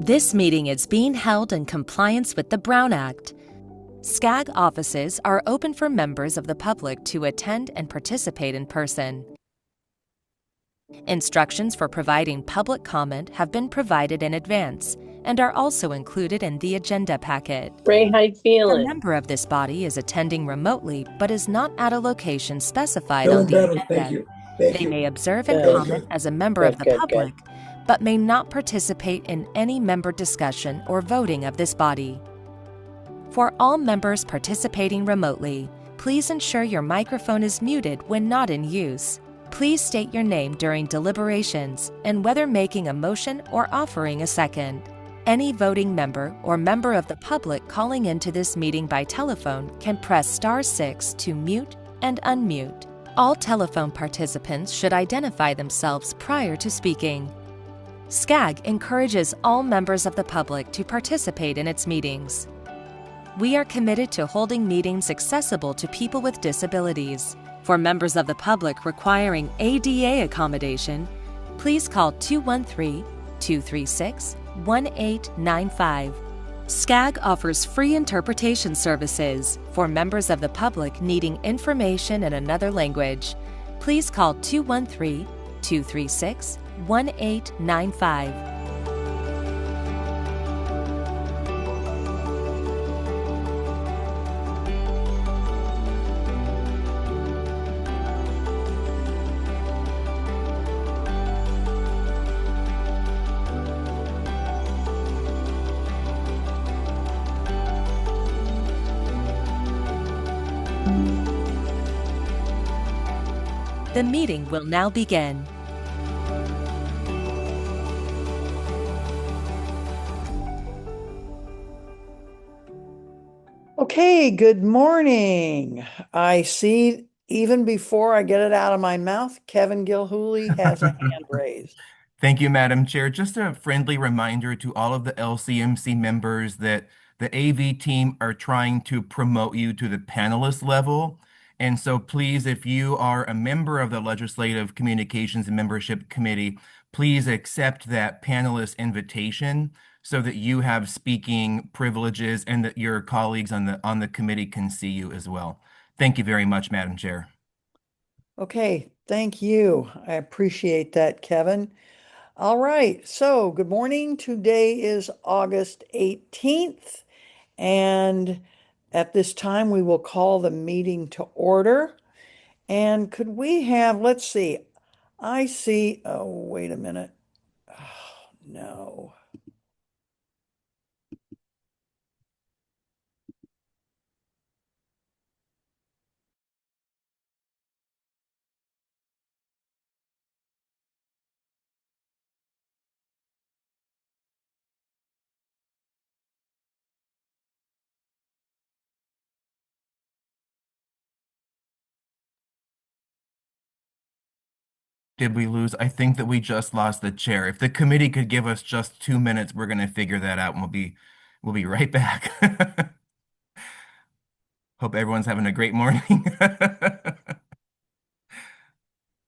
This meeting is being held in compliance with the Brown Act. SCAG offices are open for members of the public to attend and participate in person. Instructions for providing public comment have been provided in advance and are also included in the agenda packet. Ray, how you A feeling? member of this body is attending remotely but is not at a location specified Feeling on the better. agenda. Thank you. Thank They you. may observe and Good. comment as a member Good, of the good, public, but may not participate in any member discussion or voting of this body. For all members participating remotely, please ensure your microphone is muted when not in use. Please state your name during deliberations and whether making a motion or offering a second. Any voting member or member of the public calling into this meeting by telephone can press *6 to mute and unmute. All telephone participants should identify themselves prior to speaking. SCAG encourages all members of the public to participate in its meetings. We are committed to holding meetings accessible to people with disabilities. For members of the public requiring ADA accommodation, please call 213-236-1895. SCAG offers free interpretation services for members of the public needing information in another language. Please call 213-236-1895. The meeting will now begin. Okay, good morning. I see even before I get it out of my mouth, Kevin Gilhooly has a hand raised. Thank you, Madam Chair. Just a friendly reminder to all of the LCMC members that the AV team are trying to promote you to the panelist level. And so please, if you are a member of the Legislative Communications and Membership Committee, please accept that panelist invitation so that you have speaking privileges and that your colleagues on the committee can see you as well. Thank you very much, Madam Chair. Okay, thank you. I appreciate that, Kevin. All right, so good morning. Today is August 18th, and at this time we will call the meeting to order. And could we have, let's see, I see, oh, wait a minute. Oh, no. Did we lose? I think that we just lost the chair. If the committee could give us just 2 minutes, we're going to figure that out and we'll be right back. Hope everyone's having a great morning.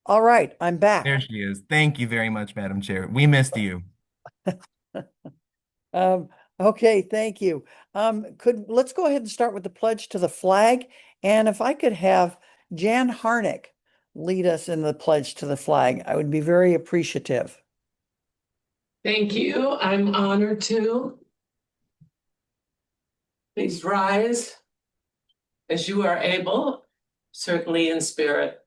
All right, I'm back. There she is. Thank you very much, Madam Chair. We missed you. Okay, thank you. Let's go ahead and start with the pledge to the flag. And if I could have Jan Harnick lead us in the pledge to the flag, I would be very appreciative. Thank you. I'm honored to. Please rise as you are able, certainly in spirit.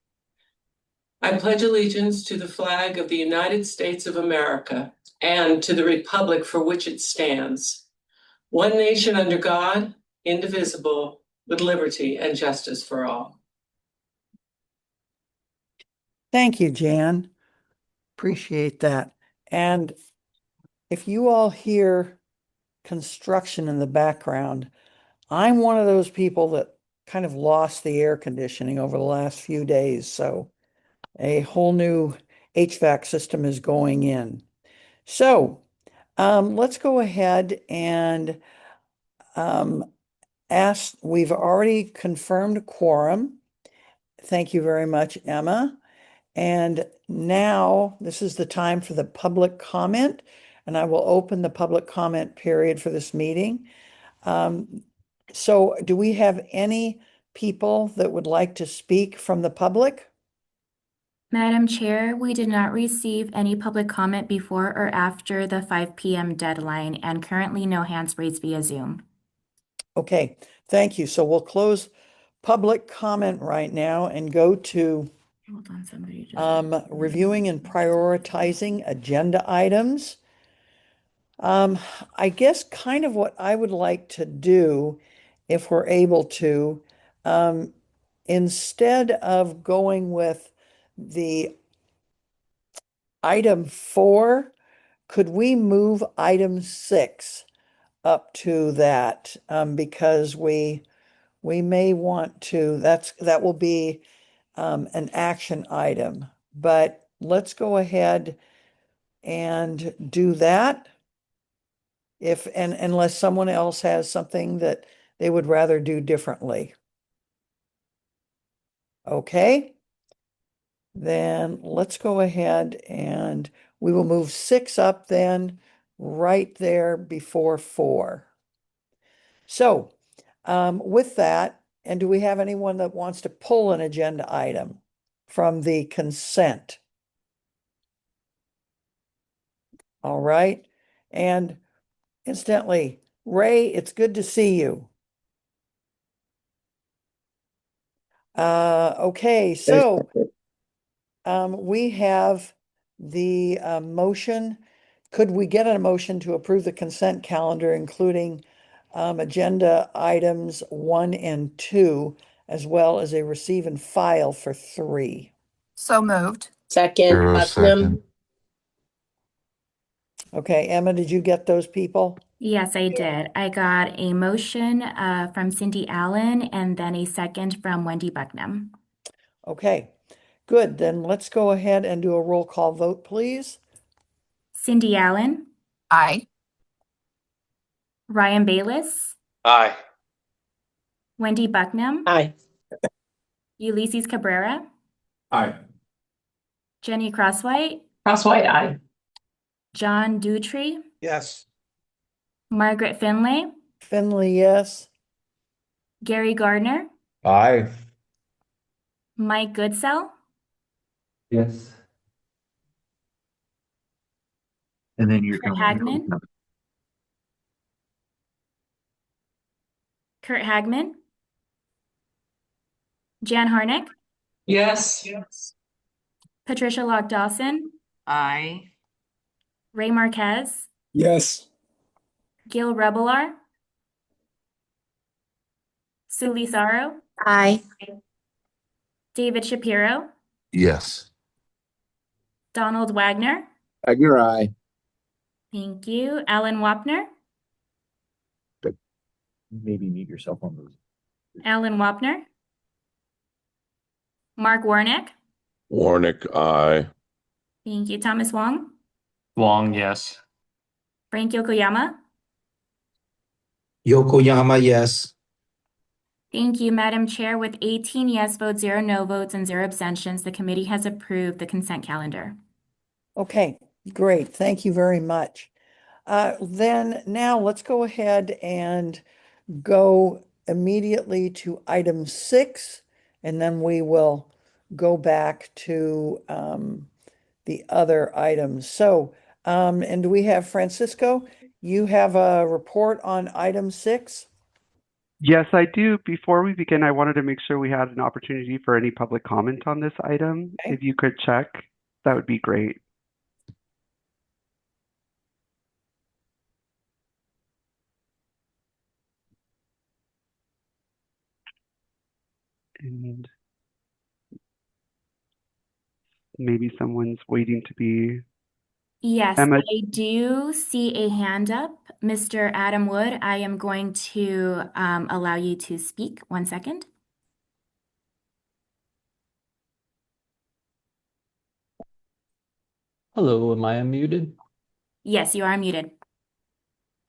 I pledge allegiance to the flag of the United States of America and to the republic for which it stands, one nation under God, indivisible, with liberty and justice for all. Thank you, Jan. Appreciate that. And if you all hear construction in the background, I'm one of those people that kind of lost the air conditioning over the last few days. So a whole new HVAC system is going in. So let's go ahead and ask. We've already confirmed quorum. Thank you very much, Emma. And now this is the time for the public comment. and I will open the public comment period for this meeting. So do we have any people that would like to speak from the public? Madam Chair, we did not receive any public comment before or after the 5 p.m. deadline, and currently no hands raised via Zoom. Okay, thank you. So we'll close public comment right now and go to Hold on, somebody just. reviewing and prioritizing agenda items. I guess kind of what I would like to do, if we're able to, instead of going with the item 4, could we move item 6 up to that? Because we may want to, that will be an action item, but let's go ahead and do that. Unless someone else has something that they would rather do differently. Okay. Then let's go ahead and we will move 6 up then right there before 4. So with that, and do we have anyone that wants to pull an agenda item from the consent? All right. And incidentally, Ray, it's good to see you. Okay, so we have the motion. Could we get a motion to approve the consent calendar, including agenda items 1 and 2, as well as a receive and file for 3? So moved. Second, Euro Putnam. second. Okay, Emma, did you get those people? Yes, I did. I got a motion from Cindy Allen and then a second from Wendy Bucknam. Okay, good. Then let's go ahead and do a roll call vote, please. Cindy Allen, Aye. Ryan Bayless, Aye. Wendy Bucknam, Aye. Ulysses Cabrera, Aye. Jenny Crosswhite, Crosswhite, aye. John Dutry, Yes. Margaret Finlay, Finley, yes. Gary Gardner, Aye. Mike Goodsell, Yes. And then you're Kurt Hagman, Jan Harnick, Yes. Patricia Locke Dawson, Aye. Ray Marquez, Yes. Gil Rebelar, Sue Lizarro, Aye. David Shapiro, Yes. Donald Wagner, Wagner, aye. thank you, Alan Wapner, Maybe mute yourself on those. Alan Wapner, Mark Warnick, Warnick, aye. thank you, Thomas Wong, Wong, yes. Frank Yokoyama, Yokoyama, yes. thank you, Madam Chair. With 18 yes votes, 0 no votes, and 0 abstentions, the committee has approved the consent calendar. Okay, great. Thank you very much. Then now let's go ahead and go immediately to item 6, and then we will go back to the other items. So, and do we have Francisco? You have a report on item 6? Yes, I do. Before we begin, I wanted to make sure we had an opportunity for any public comment on this item. Okay. If you could check, that would be great. And maybe someone's waiting to be. Yes, Emma. I do see a hand up. Mr. Adam Wood, I am going to allow you to speak. 1 second. Hello, am I unmuted? Yes, you are muted.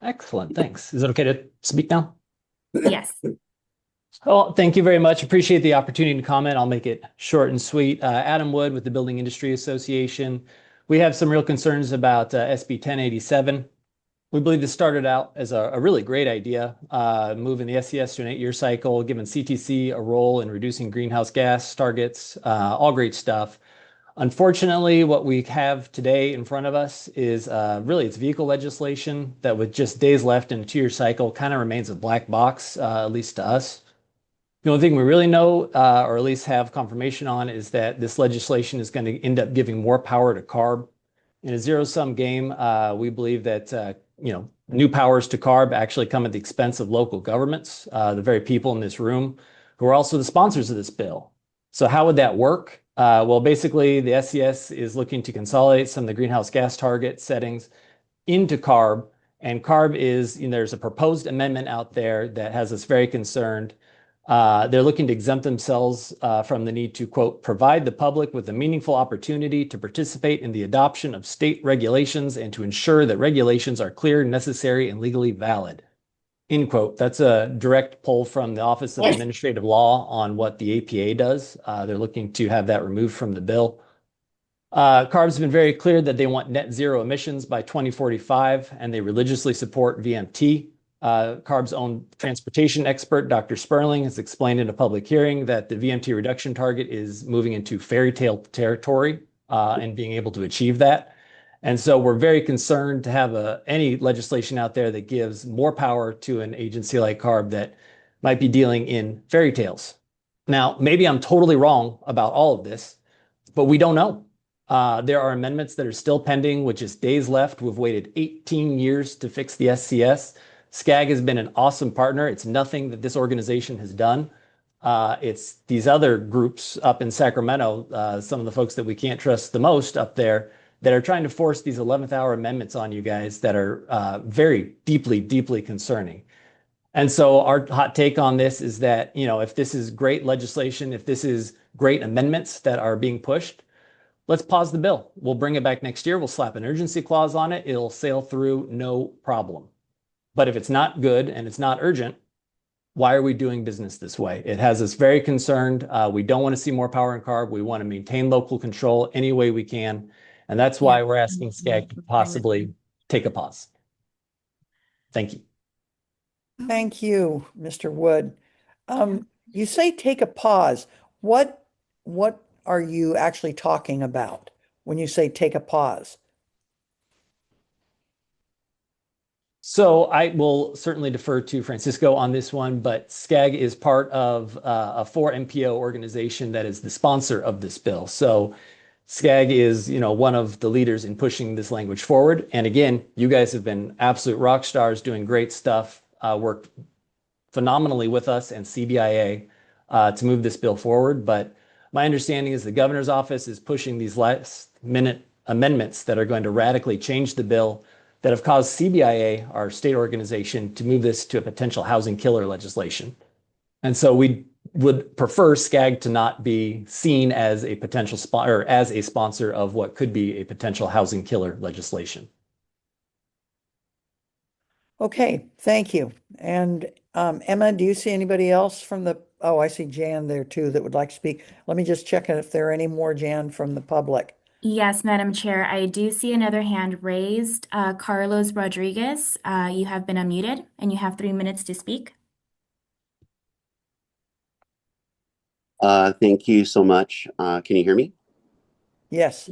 Excellent, thanks. Is it okay to speak now? Yes. Well, thank you very much. Appreciate the opportunity to comment. I'll make it short and sweet. Adam Wood with the Building Industry Association. we have some real concerns about SB 1087. We believe this started out as a really great idea, moving the SCS to an 8-year cycle, giving CTC a role in reducing greenhouse gas targets, all great stuff. Unfortunately, what we have today in front of us is really it's vehicle legislation that with just days left in a 2-year cycle kind of remains a black box, at least to us. The only thing we really know, or at least have confirmation on, is that this legislation is going to end up giving more power to CARB. In a zero-sum game, we believe that new powers to CARB actually come at the expense of local governments, the very people in this room who are also the sponsors of this bill. So how would that work? Well, basically, the SCS is looking to consolidate some of the greenhouse gas target settings into CARB, and CARB is, there's a proposed amendment out there that has us very concerned. They're looking to exempt themselves from the need to, quote, provide the public with a meaningful opportunity to participate in the adoption of state regulations and to ensure that regulations are clear, necessary, and legally valid, end quote. That's a direct pull from the Office of Administrative Law on what the APA does. They're looking to have that removed from the bill. CARB's been very clear that they want net zero emissions by 2045, and they religiously support VMT. CARB's own transportation expert, Dr. Sperling, has explained in a public hearing that the VMT reduction target is moving into fairy tale territory and being able to achieve that. And so we're very concerned to have any legislation out there that gives more power to an agency like CARB that might be dealing in fairy tales. Now, maybe I'm totally wrong about all of this, but we don't know. There are amendments that are still pending, with just days left. We've waited 18 years to fix the SCS. SCAG has been an awesome partner. It's nothing that this organization has done. It's these other groups up in Sacramento, some of the folks that we can't trust the most up there, that are trying to force these 11th hour amendments on you guys that are very deeply, deeply concerning. And so our hot take on this is that, if this is great legislation, if this is great amendments that are being pushed, let's pause the bill. We'll bring it back next year. We'll slap an urgency clause on it. It'll sail through, no problem. But if it's not good and it's not urgent, why are we doing business this way? It has us very concerned. We don't want to see more power in CARB. We want to maintain local control any way we can. And that's why we're asking SCAG to possibly take a pause. Thank you. Thank you, Mr. Wood. You say take a pause. What are you actually talking about when you say take a pause? So I will certainly defer to Francisco on this one, but SCAG is part of a 4MPO organization that is the sponsor of this bill. So SCAG is, one of the leaders in pushing this language forward. And again, you guys have been absolute rock stars, doing great stuff, worked phenomenally with us and CBIA to move this bill forward. But my understanding is the governor's office is pushing these last-minute amendments that are going to radically change the bill, that have caused CBIA, our state organization, to move this to a potential housing killer legislation. And so we would prefer SCAG to not be seen as a potential as a sponsor of what could be a potential housing killer legislation. Okay, thank you. And Emma, do you see anybody else from the, oh, I see Jan there too that would like to speak. Let me just check if there are any more, Jan, from the public. Yes, Madam Chair, I do see another hand raised. Carlos Rodriguez, you have been unmuted and you have 3 minutes to speak. Thank you so much. Can you hear me? Yes.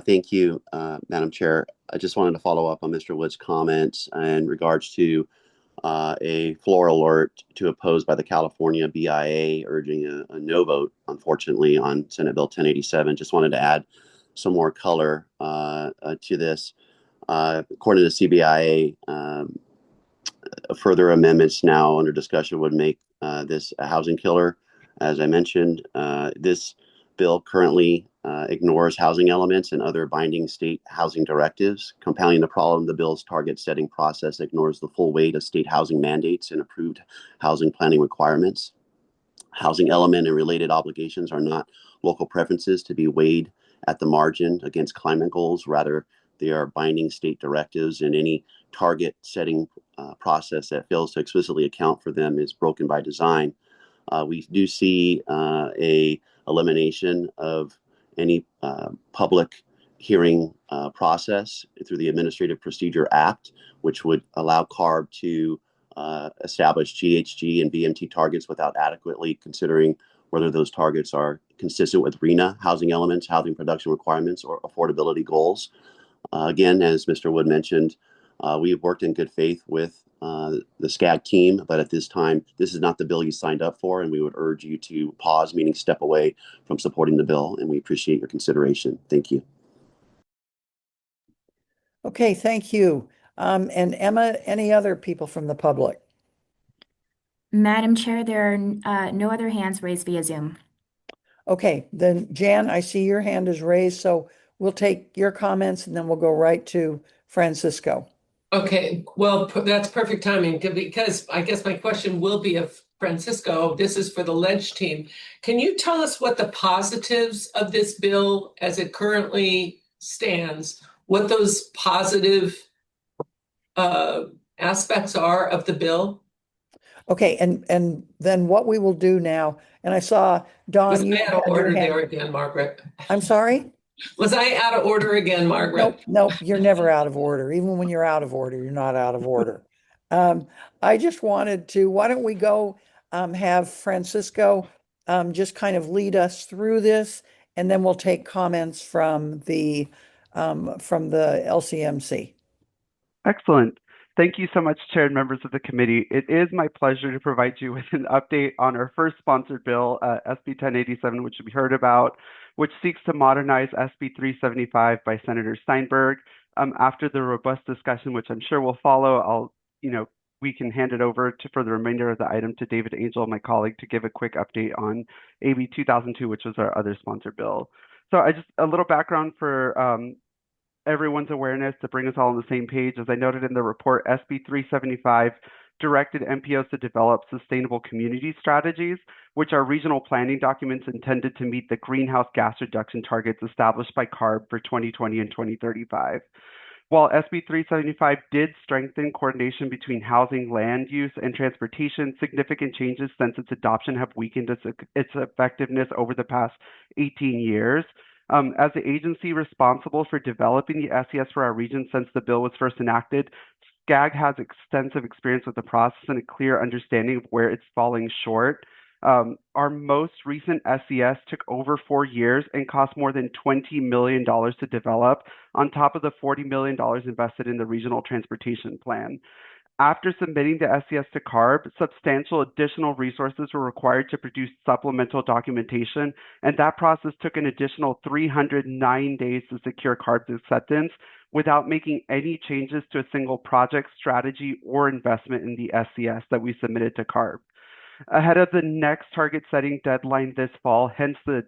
Thank you, Madam Chair. I just wanted to follow up on Mr. Wood's comments in regards to a floor alert to oppose by the California BIA urging a no vote, unfortunately, on Senate Bill 1087. Just wanted to add some more color to this. According to the CBIA, further amendments now under discussion would make this a housing killer. As I mentioned, this bill currently ignores housing elements and other binding state housing directives. Compounding the problem, the bill's target setting process ignores the full weight of state housing mandates and approved housing planning requirements. Housing element and related obligations are not local preferences to be weighed at the margin against climate goals. Rather, they are binding state directives, and any target setting process that fails to explicitly account for them is broken by design. We do see a elimination of any public hearing process through the Administrative Procedure Act, which would allow CARB to establish GHG and BMT targets without adequately considering whether those targets are consistent with RHNA, housing elements, housing production requirements, or affordability goals. Again, as Mr. Wood mentioned, we have worked in good faith with the SCAG team, but at this time, this is not the bill you signed up for, and we would urge you to pause, meaning step away from supporting the bill, and we appreciate your consideration. Thank you. Okay, thank you. And Emma, any other people from the public? Madam Chair, there are no other hands raised via Zoom. Okay, then Jan, I see your hand is raised, so we'll take your comments and then we'll go right to Francisco. Okay, well, that's perfect timing because I guess my question will be of Francisco. This is for the Ledge team. Can you tell us what the positives of this bill as it currently stands, what those positive aspects are of the bill? Okay, and then what we will do now, and I saw Dawn, Was you I out of had your order hand. there again, Margaret? I'm sorry? Was I out of order again, Margaret? Nope, you're never out of order. Even when you're out of order, you're not out of order. I just wanted to, why don't we go have Francisco just kind of lead us through this, and then we'll take comments from the LCMC. Excellent. Thank you so much, Chair and members of the committee. It is my pleasure to provide you with an update on our first sponsored bill, SB 1087, which we heard about, which seeks to modernize SB 375 by Senator Steinberg. After the robust discussion, which I'm sure will follow, we can hand it over for the remainder of the item to David Angel, my colleague, to give a quick update on AB 2002, which was our other sponsored bill. So a little background for everyone's awareness to bring us all on the same page. As I noted in the report, SB 375 directed MPOs to develop sustainable community strategies, which are regional planning documents intended to meet the greenhouse gas reduction targets established by CARB for 2020 and 2035. While SB 375 did strengthen coordination between housing, land use, and transportation, significant changes since its adoption have weakened its effectiveness over the past 18 years. As the agency responsible for developing the SES for our region since the bill was first enacted, SCAG has extensive experience with the process and a clear understanding of where it's falling short. Our most recent SES took over 4 years and cost more than $20 million to develop, on top of the $40 million invested in the regional transportation plan. After submitting the SES to CARB, substantial additional resources were required to produce supplemental documentation, and that process took an additional 309 days to secure CARB's acceptance without making any changes to a single project, strategy, or investment in the SES that we submitted to CARB. Ahead of the next target setting deadline this fall, hence the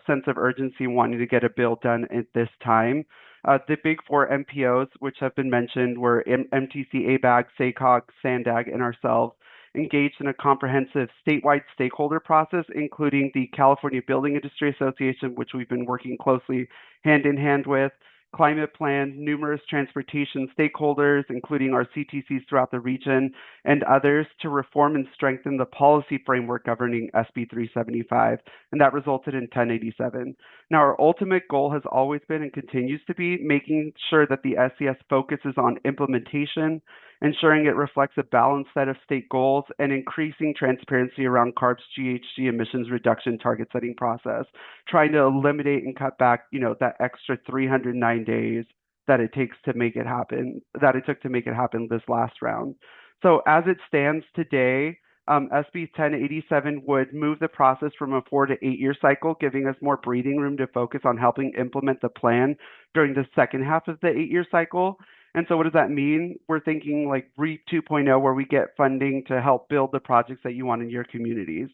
sense of urgency wanting to get a bill done at this time. The big four MPOs, which have been mentioned, were MTC, ABAG, SACOG, SANDAG, and ourselves, engaged in a comprehensive statewide stakeholder process, including the California Building Industry Association, which we've been working closely hand in hand with, Climate Plan, numerous transportation stakeholders, including our CTCs throughout the region, and others to reform and strengthen the policy framework governing SB 375, and that resulted in 1087. Now, our ultimate goal has always been and continues to be making sure that the SES focuses on implementation, ensuring it reflects a balanced set of state goals, and increasing transparency around CARB's GHG emissions reduction target setting process, trying to eliminate and cut back, that extra 309 days that it takes to make it happen, that it took to make it happen this last round. So as it stands today, SB 1087 would move the process from a 4 to 8 year cycle, giving us more breathing room to focus on helping implement the plan during the second half of the 8 year cycle. And so what does that mean? We're thinking like REAP 2.0, where we get funding to help build the projects that you want in your communities.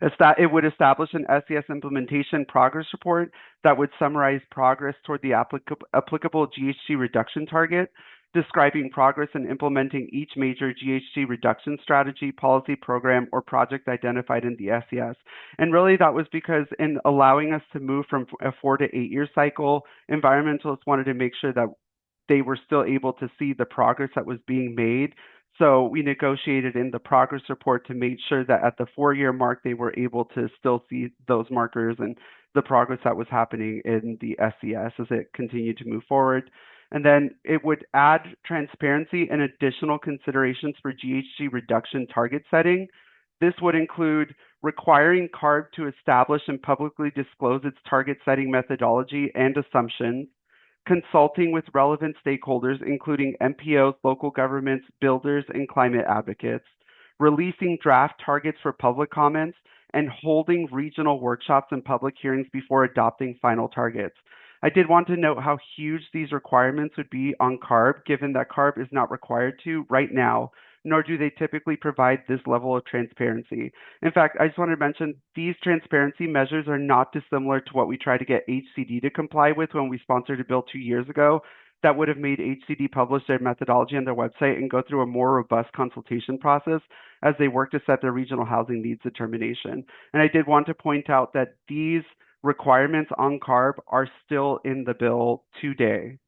It would establish an SES implementation progress report that would summarize progress toward the applicable GHG reduction target, describing progress in implementing each major GHG reduction strategy, policy program, or project identified in the SES. And really that was because in allowing us to move from a 4 to 8 year cycle, environmentalists wanted to make sure that they were still able to see the progress that was being made So we negotiated in the progress report to make sure that at the 4-year mark, they were able to still see those markers and the progress that was happening in the SES as it continued to move forward. And then it would add transparency and additional considerations for GHG reduction target setting. This would include requiring CARB to establish and publicly disclose its target setting methodology and assumptions, consulting with relevant stakeholders, including MPOs, local governments, builders, and climate advocates, releasing draft targets for public comments, and holding regional workshops and public hearings before adopting final targets. I did want to note how huge these requirements would be on CARB, given that CARB is not required to right now, nor do they typically provide this level of transparency. In fact, I just wanted to mention these transparency measures are not dissimilar to what we tried to get HCD to comply with when we sponsored a bill 2 years ago that would have made HCD publish their methodology on their website and go through a more robust consultation process as they work to set their regional housing needs determination. And I did want to point out that these requirements on CARB are still in the bill today.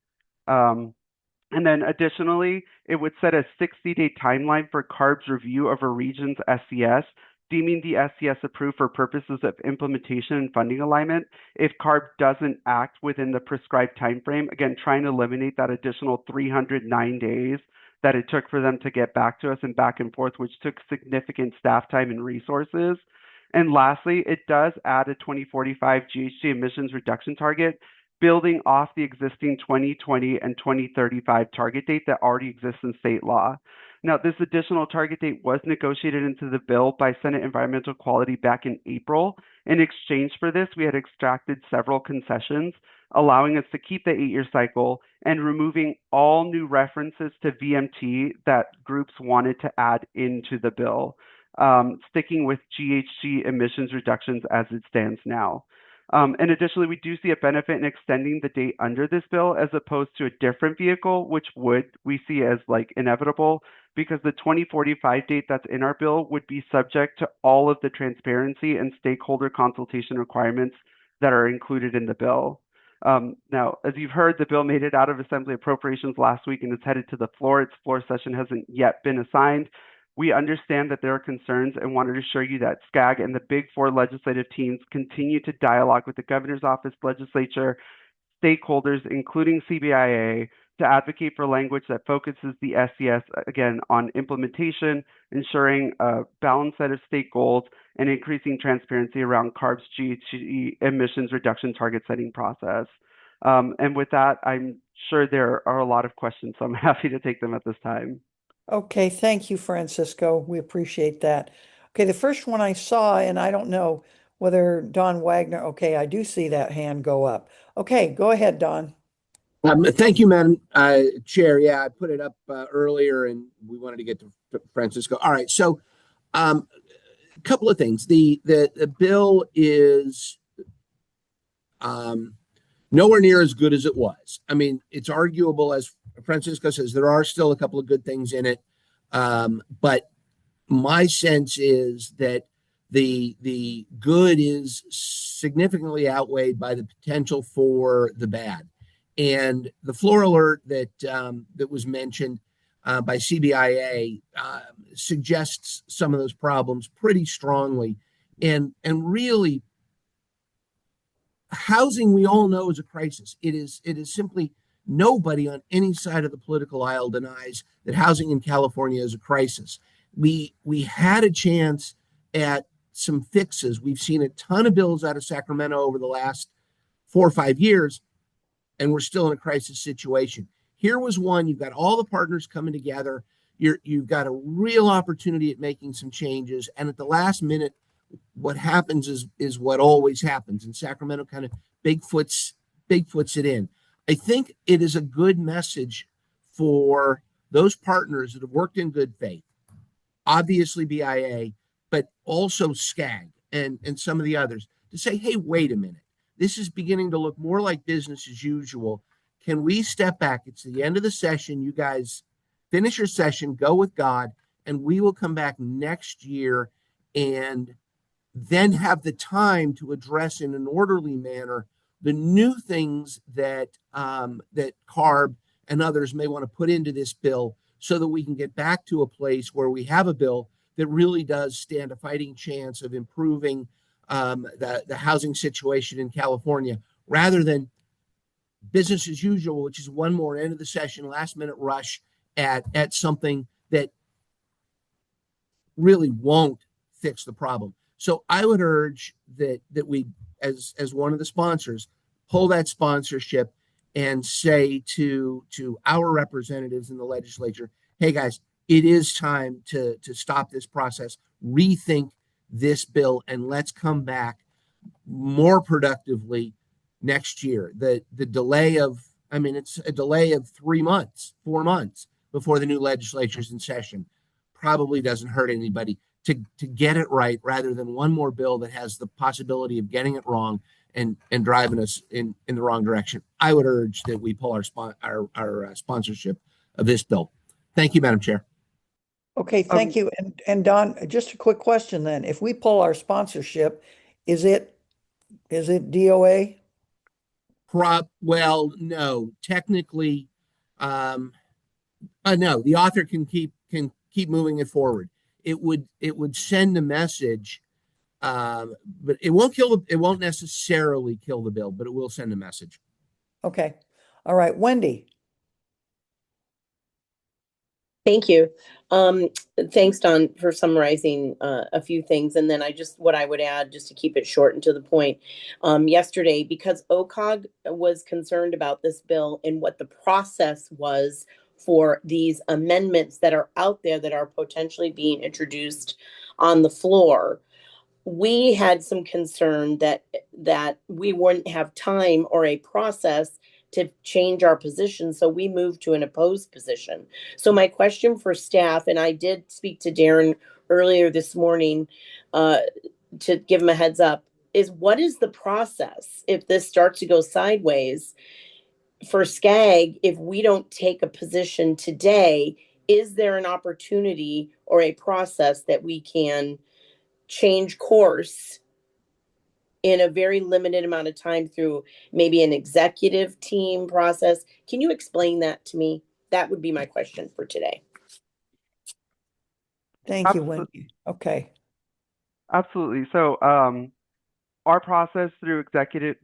And then additionally, it would set a 60-day timeline for CARB's review of a region's SES, deeming the SES approved for purposes of implementation and funding alignment if CARB doesn't act within the prescribed timeframe. Again, trying to eliminate that additional 309 days that it took for them to get back to us and back and forth, which took significant staff time and resources. And lastly, it does add a 2045 GHG emissions reduction target, building off the existing 2020 and 2035 target date that already exists in state law. Now, this additional target date was negotiated into the bill by Senate Environmental Quality back in April. In exchange for this, we had extracted several concessions, allowing us to keep the 8-year cycle and removing all new references to VMT that groups wanted to add into the bill, sticking with GHG emissions reductions as it stands now. And additionally, we do see a benefit in extending the date under this bill as opposed to a different vehicle, which we see as like inevitable, because the 2045 date that's in our bill would be subject to all of the transparency and stakeholder consultation requirements that are included in the bill. Now, as you've heard, the bill made it out of Assembly Appropriations last week and is headed to the floor. Its floor session hasn't yet been assigned. We understand that there are concerns and want to assure you that SCAG and the Big Four legislative teams continue to dialogue with the governor's office, legislature, stakeholders, including CBIA, to advocate for language that focuses the SES, again, on implementation, ensuring a balanced set of state goals, and increasing transparency around CARB's GHG emissions reduction target setting process. And with that, I'm sure there are a lot of questions, so I'm happy to take them at this time. Okay, thank you, Francisco. We appreciate that. Okay, the first one I saw, and I don't know whether Don Wagner, okay, I do see that hand go up. Okay, go ahead, Don. Thank you, Madam Chair. Yeah, I put it up earlier and we wanted to get to Francisco. All right, so a couple of things. The bill is nowhere near as good as it was. I mean, it's arguable, as Francisco says, there are still a couple of good things in it. But my sense is that the good is significantly outweighed by the potential for the bad. And the floor alert that that was mentioned by CBIA suggests some of those problems pretty strongly. And really, housing, we all know, is a crisis. It is simply nobody on any side of the political aisle denies that housing in California is a crisis. We had a chance at some fixes. We've seen a ton of bills out of Sacramento over the last 4 or 5 years, and we're still in a crisis situation. Here was one. You've got all the partners coming together. You've got a real opportunity at making some changes, and at the last minute, what happens is what always happens, and Sacramento kind of Bigfoots it in. I think it is a good message for those partners that have worked in good faith, obviously BIA, but also SCAG and some of the others, to say, hey, wait a minute. This is beginning to look more like business as usual. Can we step back? It's the end of the session. You guys finish your session, go with God, and we will come back next year and then have the time to address in an orderly manner the new things that that CARB and others may want to put into this bill, so that we can get back to a place where we have a bill that really does stand a fighting chance of improving the housing situation in California, rather than business as usual, which is one more end of the session, last minute rush at something that really won't fix the problem. So I would urge that we, as one of the sponsors, pull that sponsorship and say to our representatives in the legislature, hey guys, it is time to stop this process, rethink this bill, and let's come back more productively next year. The delay of, I mean, it's a delay of 3 months, 4 months before the new legislature's in session. Probably doesn't hurt anybody to get it right, rather than one more bill that has the possibility of getting it wrong and driving us in the wrong direction. I would urge that we pull our sponsorship of this bill. Thank you, Madam Chair. Okay, thank you. And Don, just a quick question then. If we pull our sponsorship, is it DOA? Well, no, technically, no. The author can keep moving it forward. It would send a message, but it won't necessarily kill the bill, but it will send a message. Okay. All right, Wendy. Thank you. Thanks, Don, for summarizing a few things. And then what I would add, just to keep it short and to the point, yesterday, because OCOG was concerned about this bill and what the process was for these amendments that are out there that are potentially being introduced on the floor, we had some concern that we wouldn't have time or a process to change our position, so we moved to an opposed position. So my question for staff, and I did speak to Darren earlier this morning to give him a heads up, is what is the process if this starts to go sideways for SCAG? If we don't take a position today, is there an opportunity or a process that we can change course in a very limited amount of time through maybe an executive team process? Can you explain that to me? That would be my question for today. Thank you, Wendy. Okay. Absolutely. So our process through executive,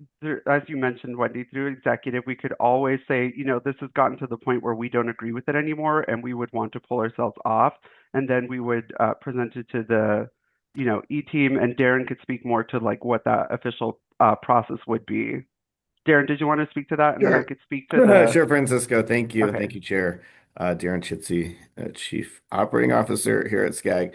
as you mentioned, Wendy, through executive, we could always say, this has gotten to the point where we don't agree with it anymore and we would want to pull ourselves off. And then we would present it to the E-team, and Darren could speak more to like what that official process would be. Darren, did you want to speak to that? And then I could speak to the... Sure, Francisco. Thank you. Okay. Thank you, Chair. Darren Chitsey, Chief Operating Officer here at SCAG.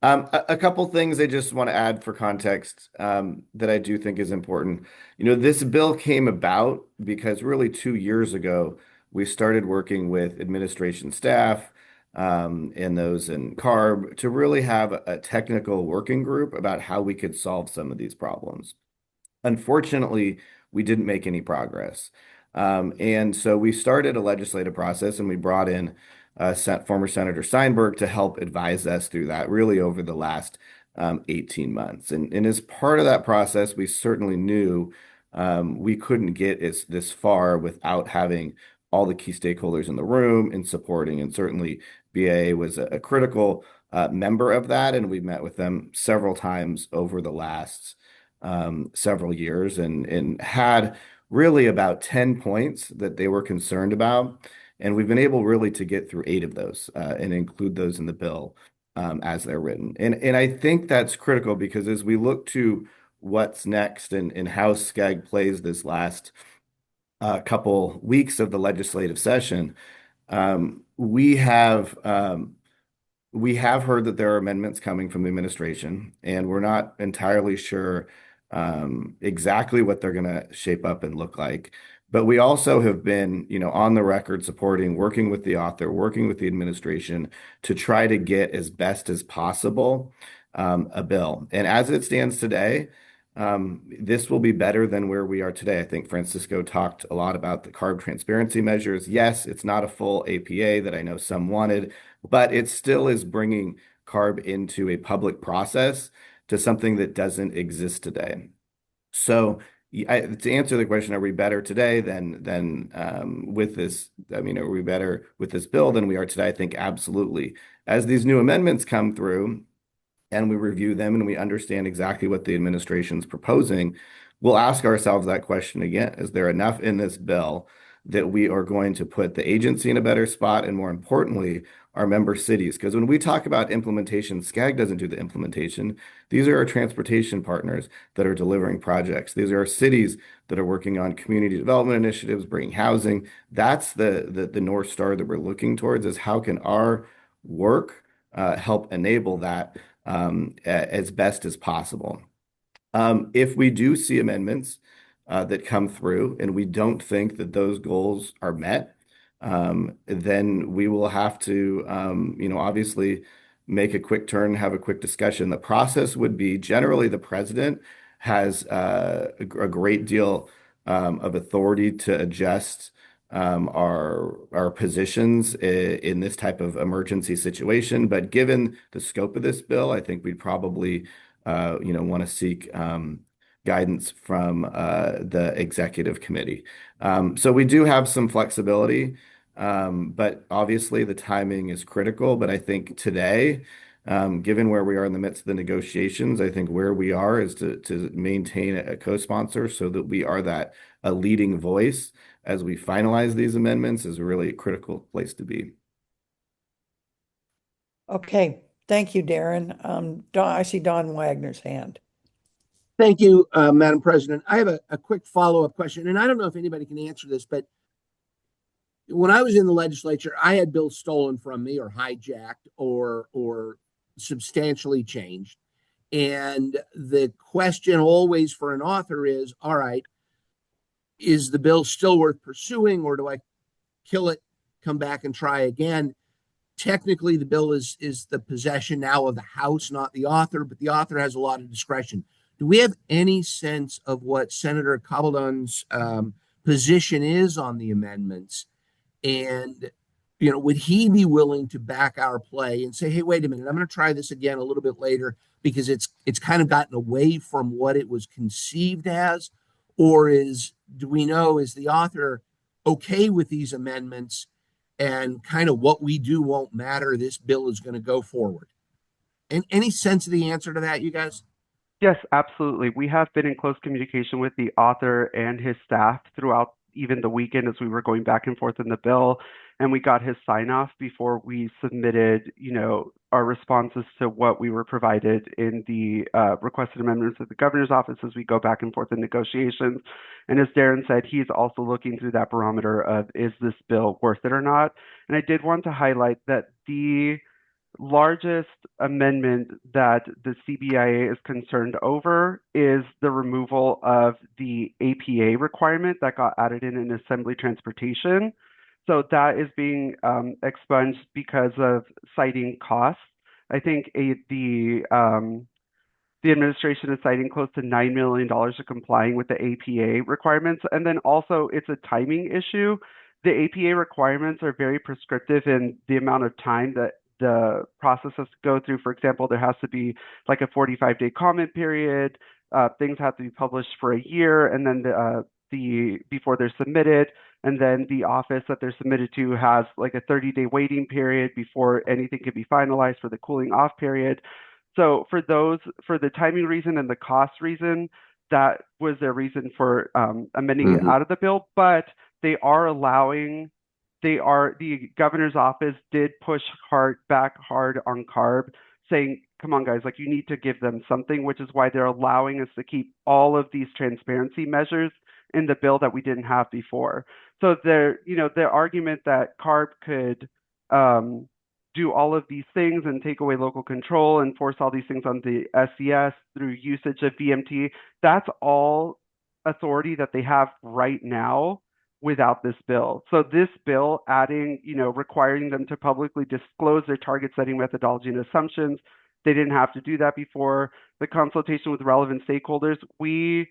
A couple things I just want to add for context that I do think is important. This bill came about because really 2 years ago, we started working with administration staff, and those in CARB to really have a technical working group about how we could solve some of these problems. Unfortunately, we didn't make any progress. And so we started a legislative process and we brought in former Senator Steinberg to help advise us through that really over the last 18 months. And as part of that process, we certainly knew we couldn't get this far without having all the key stakeholders in the room and supporting. And certainly BAA was a critical member of that. And we've met with them several times over the last several years and had really about 10 points that they were concerned about. And we've been able really to get through 8 of those and include those in the bill as they're written. And I think that's critical because as we look to what's next and how SCAG plays this last couple weeks of the legislative session, we have heard that there are amendments coming from the administration, and we're not entirely sure exactly what they're going to shape up and look like. But we also have been, on the record supporting, working with the author, working with the administration to try to get as best as possible a bill. And as it stands today, this will be better than where we are today. I think Francisco talked a lot about the CARB transparency measures. Yes, it's not a full APA that I know some wanted, but it still is bringing CARB into a public process to something that doesn't exist today. So to answer the question, are we better today than with this? I mean, are we better with this bill than we are today? I think absolutely. As these new amendments come through and we review them and we understand exactly what the administration's proposing, we'll ask ourselves that question again. Is there enough in this bill that we are going to put the agency in a better spot, and more importantly, our member cities? Because when we talk about implementation, SCAG doesn't do the implementation. These are our transportation partners that are delivering projects. These are our cities that are working on community development initiatives, bringing housing. That's the North Star that we're looking towards, is how can our work help enable that as best as possible. If we do see amendments that come through and we don't think that those goals are met, then we will have to, obviously make a quick turn, have a quick discussion. The process would be generally the president has a great deal of authority to adjust our positions in this type of emergency situation. But given the scope of this bill, I think we'd probably want to seek guidance from the executive committee. So we do have some flexibility, but obviously the timing is critical. But I think today, given where we are in the midst of the negotiations, I think where we are is to maintain a co-sponsor so that we are a leading voice as we finalize these amendments is a really critical place to be. Okay, thank you, Darren. I see Don Wagner's hand. Thank you, Madam President. I have a quick follow-up question, and I don't know if anybody can answer this, but when I was in the legislature, I had bills stolen from me or hijacked or substantially changed. And the question always for an author is, all right, is the bill still worth pursuing, or do I kill it, come back and try again? Technically, the bill is the possession now of the House, not the author, but the author has a lot of discretion. Do we have any sense of what Senator Cobbledon's position is on the amendments? And, would he be willing to back our play and say, hey, wait a minute, I'm going to try this again a little bit later because it's kind of gotten away from what it was conceived as? Or do we know, is the author okay with these amendments and kind of what we do won't matter? This bill is going to go forward. And any sense of the answer to that, you guys? Yes, absolutely. We have been in close communication with the author and his staff throughout even the weekend as we were going back and forth in the bill, and we got his sign off before we submitted, our responses to what we were provided in the requested amendments of the governor's office as we go back and forth in negotiations. And as Darren said, he's also looking through that barometer of, is this bill worth it or not? And I did want to highlight that the largest amendment that the CBIA is concerned over is the removal of the APA requirement that got added in assembly transportation. So that is being expunged because of citing costs. I think the administration is citing close to $9 million of complying with the APA requirements. And then also it's a timing issue. The APA requirements are very prescriptive in the amount of time that the process has to go through. For example, there has to be like a 45-day comment period. Things have to be published for a year, and then before they're submitted. And then the office that they're submitted to has like a 30-day waiting period before anything can be finalized for the cooling off period. So for the timing reason and the cost reason, that was their reason for amending it out of the bill. But the governor's office did push back hard on CARB, saying, come on, guys, like you need to give them something, which is why they're allowing us to keep all of these transparency measures in the bill that we didn't have before. So their argument that CARB could do all of these things and take away local control and force all these things on the SCS through usage of VMT, that's all authority that they have right now without this bill. So this bill adding, requiring them to publicly disclose their target setting methodology and assumptions, they didn't have to do that before. The consultation with relevant stakeholders, we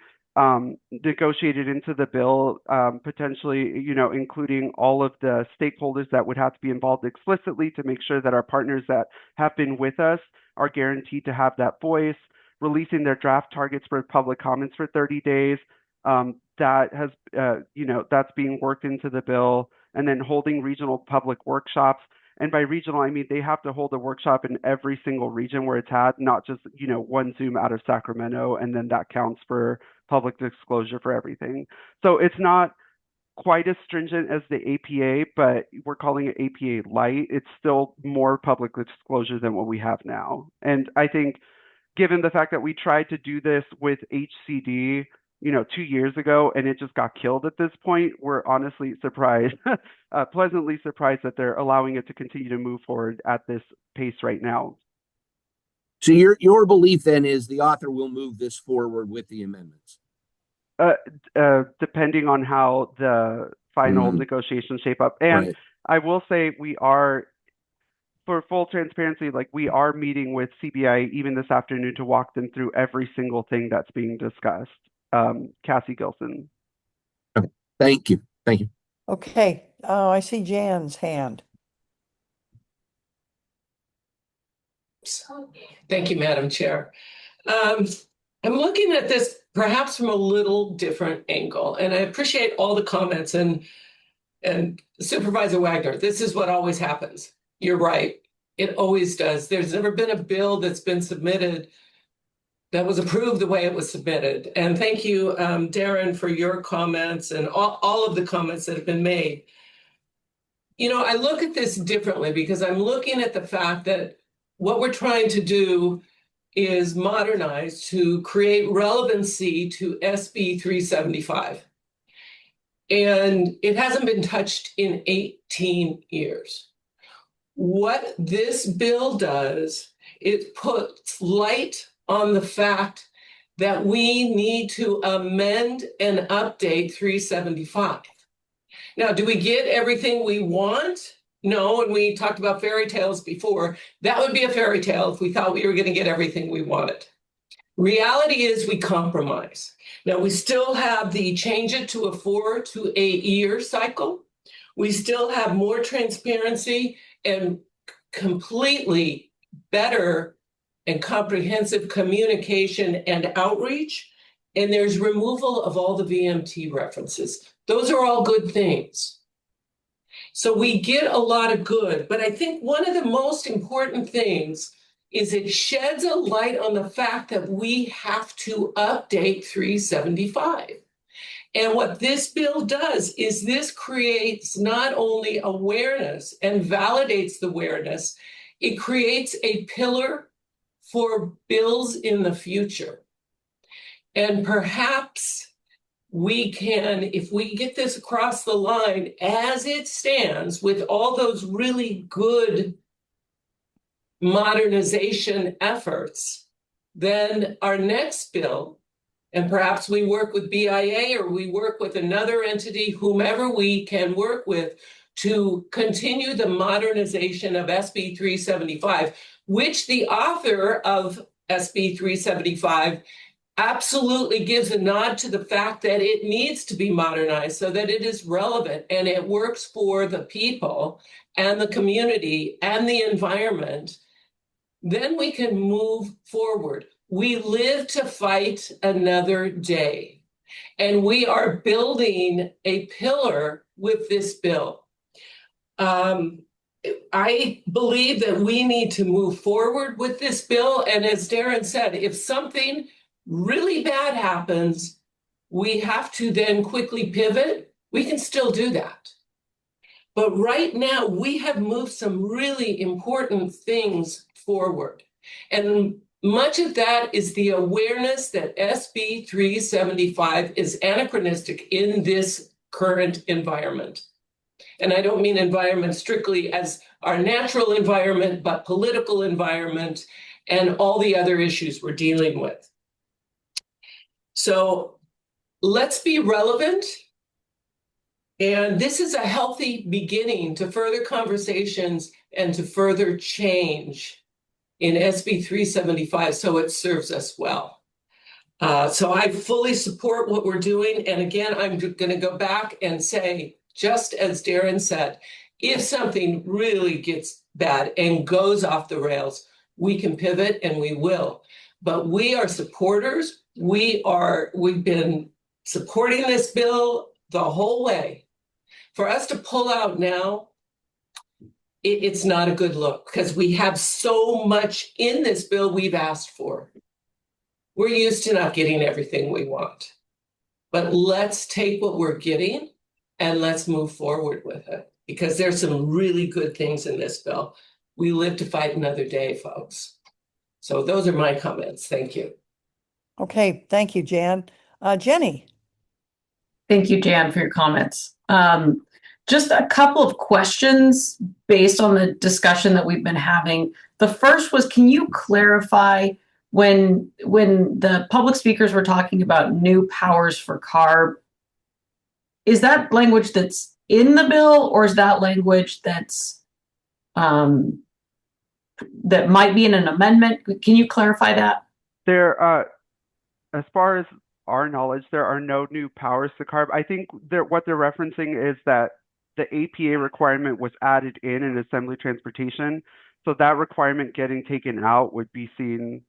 negotiated into the bill, potentially, including all of the stakeholders that would have to be involved explicitly to make sure that our partners that have been with us are guaranteed to have that voice, releasing their draft targets for public comments for 30 days, that has, that's being worked into the bill, and then holding regional public workshops. And by regional, I mean they have to hold a workshop in every single region where it's had, not just, one Zoom out of Sacramento, and then that counts for public disclosure for everything. So it's not quite as stringent as the APA, but we're calling it APA light. It's still more public disclosure than what we have now. And I think given the fact that we tried to do this with HCD, 2 years ago, and it just got killed at this point, we're honestly surprised, pleasantly surprised that they're allowing it to continue to move forward at this pace right now. So your belief then is the author will move this forward with the amendments? Depending on how the final negotiations shape up. And I will say we are, for full transparency, we are meeting with CBI even this afternoon to walk them through every single thing that's being discussed. Cassie Gilson. Okay. Thank you. Okay. I see Jan's hand. Thank you, Madam Chair. I'm looking at this perhaps from a little different angle, and I appreciate all the comments. And Supervisor Wagner, this is what always happens. You're right. It always does. There's never been a bill that's been submitted that was approved the way it was submitted. And thank you, Darren, for your comments and all of the comments that have been made. I look at this differently because I'm looking at the fact that what we're trying to do is modernize to create relevancy to SB 375. And it hasn't been touched in 18 years. What this bill does, it puts light on the fact that we need to amend and update 375. Now, do we get everything we want? No, and we talked about fairy tales before. That would be a fairy tale if we thought we were going to get everything we wanted. Reality is we compromise. Now, we still have the change it to a 4 to 8 year cycle. We still have more transparency and completely better and comprehensive communication and outreach. And there's removal of all the VMT references. Those are all good things. So we get a lot of good, but I think one of the most important things is it sheds a light on the fact that we have to update 375. And what this bill does is this creates not only awareness and validates the awareness, it creates a pillar for bills in the future. And perhaps we can, if we get this across the line as it stands with all those really good modernization efforts, then our next bill, and perhaps we work with BIA or we work with another entity, whomever we can work with, to continue the modernization of SB 375, which the author of SB 375 absolutely gives a nod to the fact that it needs to be modernized so that it is relevant and it works for the people and the community and the environment. Then we can move forward. We live to fight another day, and we are building a pillar with this bill. I believe that we need to move forward with this bill, and as Darren said, if something really bad happens, we have to then quickly pivot. We can still do that. But right now, we have moved some really important things forward. And much of that is the awareness that SB 375 is anachronistic in this current environment. And I don't mean environment strictly as our natural environment, but political environment and all the other issues we're dealing with. So let's be relevant. And this is a healthy beginning to further conversations and to further change in SB 375 so it serves us well. So I fully support what we're doing. And again, I'm going to go back and say, just as Darren said, if something really gets bad and goes off the rails, we can pivot and we will. But we are supporters. We've been supporting this bill the whole way. For us to pull out now, it's not a good look because we have so much in this bill we've asked for. We're used to not getting everything we want. But let's take what we're getting and let's move forward with it because there's some really good things in this bill. We live to fight another day, folks. So those are my comments. Thank you. Okay, thank you, Jan. Jenny. Thank you, Jan, for your comments. Just a couple of questions based on the discussion that we've been having. The first was, can you clarify when the public speakers were talking about new powers for CARB, is that language that's in the bill or is that language that's that might be in an amendment? Can you clarify that? There, as far as our knowledge, there are no new powers to CARB. I think what they're referencing is that the APA requirement was added in assembly transportation. So that requirement getting taken out would be seen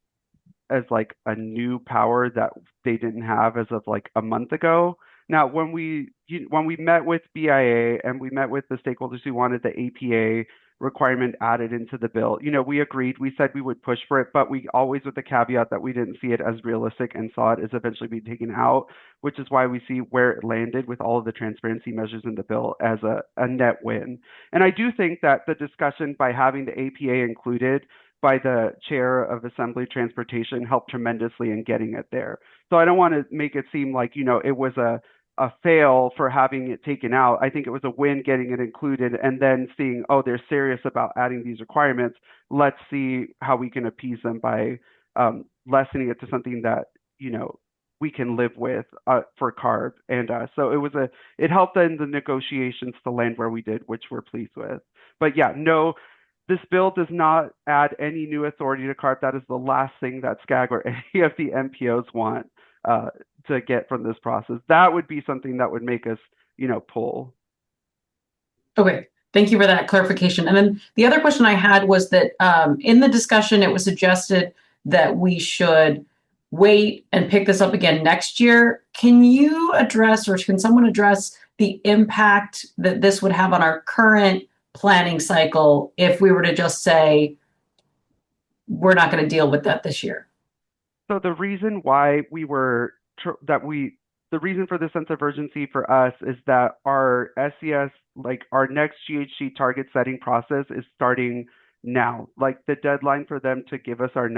as like a new power that they didn't have as of like a month ago. Now, when we met with BIA and we met with the stakeholders who wanted the APA requirement added into the bill, we agreed. We said we would push for it, but we always with the caveat that we didn't see it as realistic and saw it as eventually being taken out, which is why we see where it landed with all of the transparency measures in the bill as a net win. And I do think that the discussion by having the APA included by the chair of Assembly Transportation helped tremendously in getting it there. So I don't want to make it seem like, it was a fail for having it taken out. I think it was a win getting it included and then seeing, oh, they're serious about adding these requirements. Let's see how we can appease them by lessening it to something that, we can live with for CARB. And so it helped in the negotiations to land where we did, which we're pleased with. But yeah, no, this bill does not add any new authority to CARB. That is the last thing that SCAG or any of the MPOs want to get from this process. That would be something that would make us, pull. Okay, thank you for that clarification. And then the other question I had was that in the discussion, it was suggested that we should wait and pick this up again next year. Can you address, or can someone address the impact that this would have on our current planning cycle if we were to just say, we're not going to deal with that this year? So the reason why the reason for the sense of urgency for us is that our SES, like our next GHG target setting process is starting now. Like the deadline for them to give us our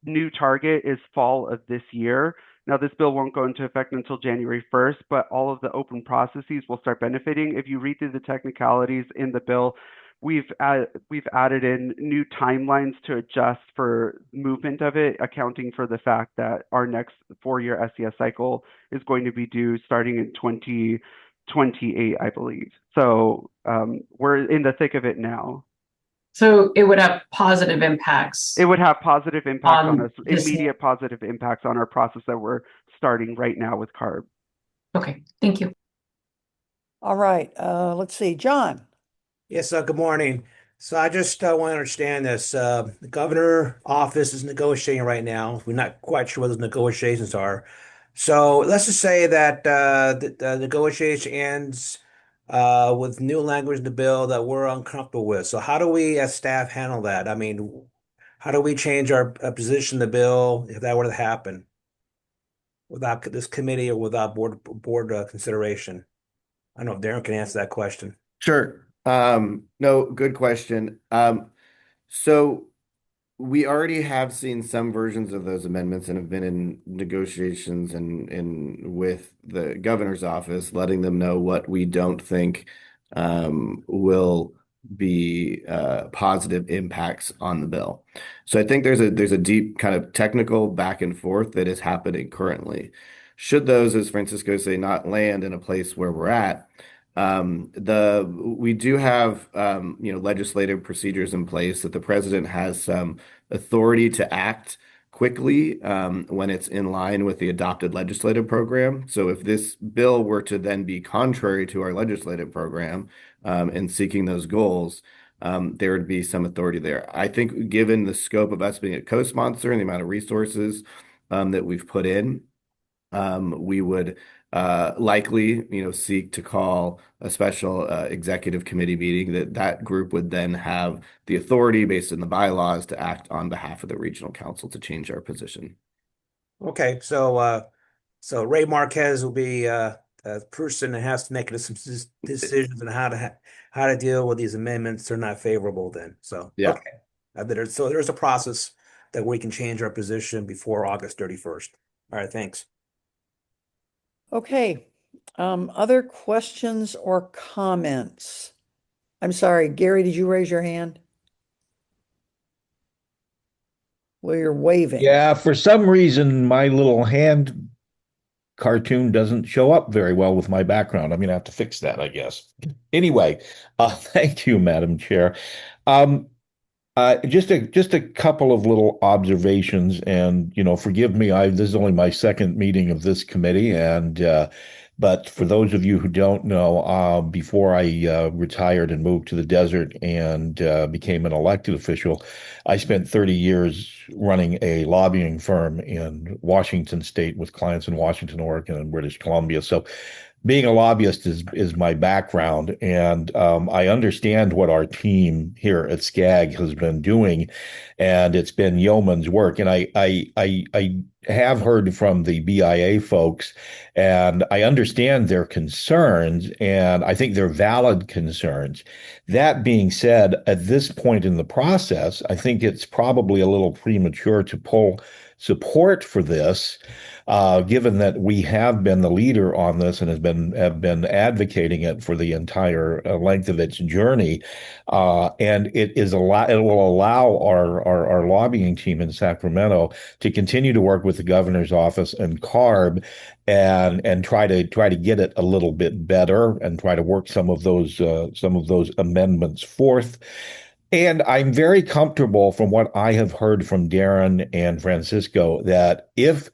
new target is fall of this year. Now, this bill won't go into effect until January 1st, but all of the open processes will start benefiting. If you read through the technicalities in the bill, we've added in new timelines to adjust for movement of it, accounting for the fact that our next 4-year SES cycle is going to be due starting in 2028, I believe. So we're in the thick of it now. So it would have positive impacts. It would have positive impacts on us, this- immediate positive impacts on our process that we're starting right now with CARB. Okay, thank you. All right, let's see, John. Yes, good morning. So I just want to understand this. The governor office is negotiating right now. We're not quite sure what those negotiations are. So let's just say that the negotiation ends with new language in the bill that we're uncomfortable with. So how do we as staff handle that? I mean, how do we change our position in the bill if that were to happen without this committee or without board consideration? I don't know if Darren can answer that question. Sure. No, good question. So we already have seen some versions of those amendments and have been in negotiations and with the governor's office, letting them know what we don't think will be positive impacts on the bill. So I think there's a deep kind of technical back and forth that is happening currently. Should those, as Francisco say, not land in a place where we're at, we do have legislative procedures in place that the president has some authority to act quickly when it's in line with the adopted legislative program. So if this bill were to then be contrary to our legislative program and seeking those goals, there would be some authority there. I think given the scope of us being a co-sponsor and the amount of resources that we've put in, we would likely, seek to call a special executive committee meeting that group would then have the authority based on the bylaws to act on behalf of the regional council to change our position. Okay, so Ray Marquez will be the person that has to make some decisions on how to deal with these amendments. They're not favorable then. So Yeah. okay, so there's a process that we can change our position before August 31st. All right, thanks. Okay. Other questions or comments? I'm sorry, Gary, did you raise your hand? Well, you're waving. Yeah, for some reason, my little hand cartoon doesn't show up very well with my background. I'm going to have to fix that, I guess. Anyway, thank you, Madam Chair. Um, just a couple of little observations, and forgive me. This is only my second meeting of this committee, and but for those of you who don't know, before I retired and moved to the desert and became an elected official, I spent 30 years running a lobbying firm in Washington State with clients in Washington, Oregon, and British Columbia. So being a lobbyist is my background, and I understand what our team here at SCAG has been doing, and it's been yeoman's work. And I have heard from the BIA folks, and I understand their concerns, and I think they're valid concerns. That being said, at this point in the process, I think it's probably a little premature to pull support for this, given that we have been the leader on this and have been advocating it for the entire length of its journey, and it will allow our lobbying team in Sacramento to continue to work with the governor's office and CARB and try to get it a little bit better and try to work some of those amendments forth. And I'm very comfortable from what I have heard from Darren and Francisco that if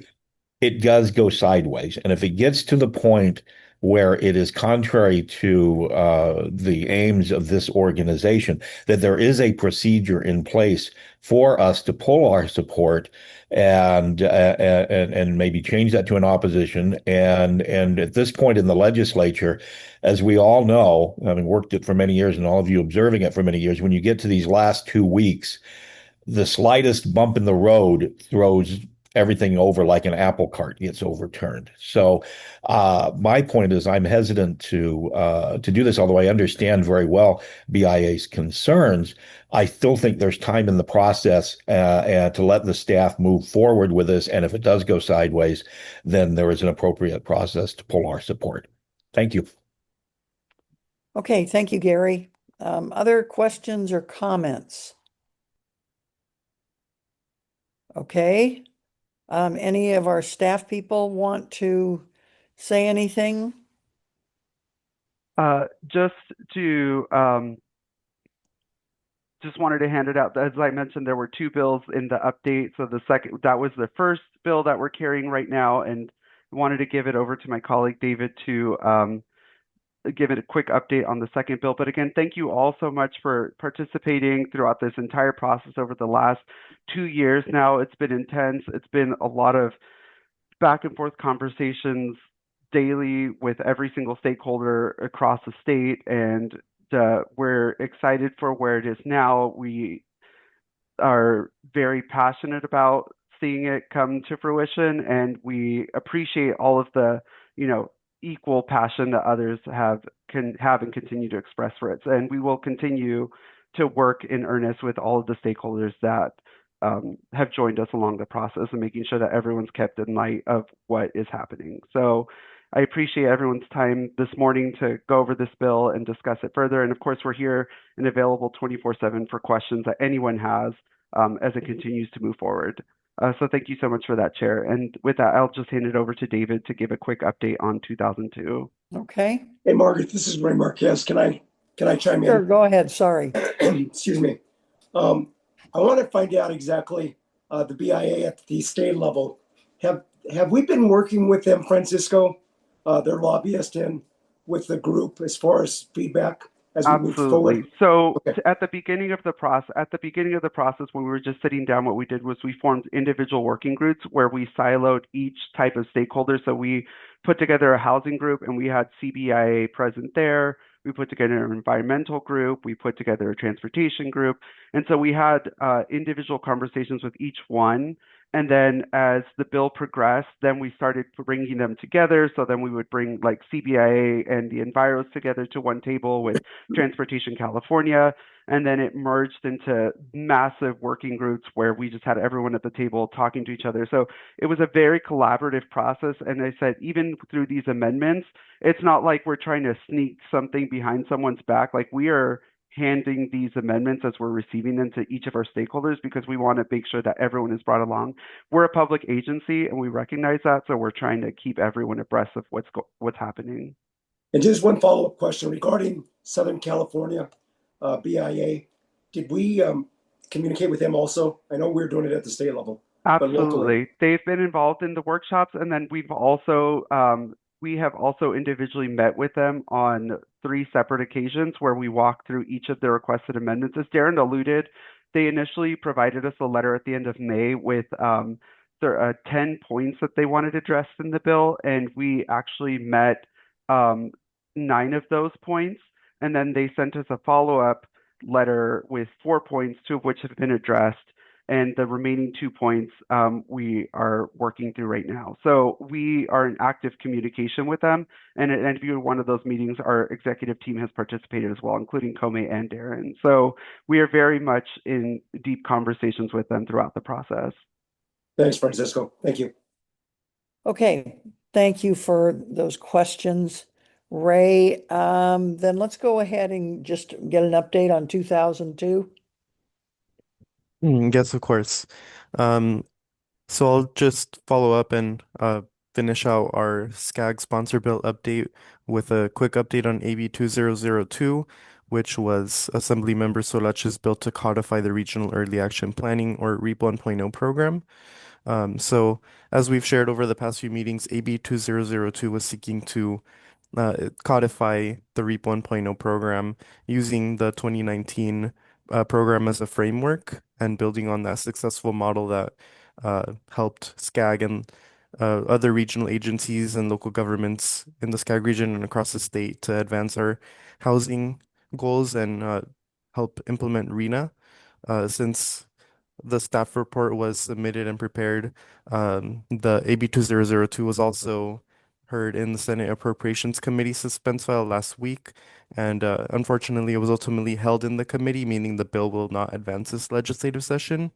it does go sideways, and if it gets to the point where it is contrary to the aims of this organization, that there is a procedure in place for us to pull our support and maybe change that to an opposition. And at this point in the legislature, as we all know, having worked it for many years, and all of you observing it for many years, when you get to these last 2 weeks, the slightest bump in the road throws everything over like an apple cart gets overturned. So my point is I'm hesitant to do this, although I understand very well BIA's concerns. I still think there's time in the process to let the staff move forward with this. And if it does go sideways, then there is an appropriate process to pull our support. Thank you. Okay, thank you, Gary. Other questions or comments? Okay. Any of our staff people want to say anything? Just wanted to hand it out. As I mentioned, there were two bills in the update. So that was the first bill that we're carrying right now, and wanted to give it over to my colleague David to give it a quick update on the second bill. But again, thank you all so much for participating throughout this entire process over the last 2 years now. It's been intense. It's been a lot of back and forth conversations daily with every single stakeholder across the state, and we're excited for where it is now. We are very passionate about seeing it come to fruition, and we appreciate all of the equal passion that others have and continue to express for it. And we will continue to work in earnest with all of the stakeholders that have joined us along the process and making sure that everyone's kept in light of what is happening. So I appreciate everyone's time this morning to go over this bill and discuss it further. And of course, we're here and available 24/7 for questions that anyone has as it continues to move forward. So thank you so much for that, Chair. And with that, I'll just hand it over to David to give a quick update on 2002. Okay. Hey, Margaret, this is Ray Marquez. Can I chime in? Sure, go ahead. Sorry. Excuse me. I want to find out exactly the BIA at the state level. Have we been working with them, Francisco, their lobbyist, and with the group as far as feedback? as we move Absolutely. forward? So Okay. at the beginning of the process, when we were just sitting down, what we did was we formed individual working groups where we siloed each type of stakeholder. So we put together a housing group and we had CBIA present there. We put together an environmental group. We put together a transportation group. And so we had individual conversations with each one. And then as the bill progressed, then we started bringing them together. So then we would bring like CBIA and the Enviros together to one table with Transportation California. And then it merged into massive working groups where we just had everyone at the table talking to each other. So it was a very collaborative process. And I said, even through these amendments, it's not like we're trying to sneak something behind someone's back. Like we are handing these amendments as we're receiving them to each of our stakeholders because we want to make sure that everyone is brought along. We're a public agency and we recognize that, so we're trying to keep everyone abreast of what's happening. And just one follow-up question regarding Southern California BIA. Did we communicate with them also? I know we're doing it at the state level, but locally. Absolutely. They've been involved in the workshops, and then we have also individually met with them on 3 separate occasions where we walked through each of the requested amendments. As Darren alluded, they initially provided us a letter at the end of May with 10 points that they wanted addressed in the bill, and we actually met 9 of those points, and then they sent us a follow-up letter with 4 points, 2 of which have been addressed, and the remaining 2 points we are working through right now. So we are in active communication with them, and at every one of those meetings, our executive team has participated as well, including Kome and Darren. So we are very much in deep conversations with them throughout the process. Thanks, Francisco. Thank you. Okay, thank you for those questions, Ray. Then let's go ahead and just get an update on 2002. Yes, of course. So I'll just follow up and finish out our SCAG sponsor bill update with a quick update on AB 2002, which was Assemblymember Solach's bill to codify the Regional Early Action Planning or REAP 1.0 program. So as we've shared over the past few meetings, AB 2002 was seeking to codify the REAP 1.0 program using the 2019 program as a framework and building on that successful model that helped SCAG and other regional agencies and local governments in the SCAG region and across the state to advance our housing goals and help implement RENA. Since the staff report was submitted and prepared, the AB 2002 was also heard in the Senate Appropriations Committee suspense file last week, and unfortunately, it was ultimately held in the committee, meaning the bill will not advance this legislative session.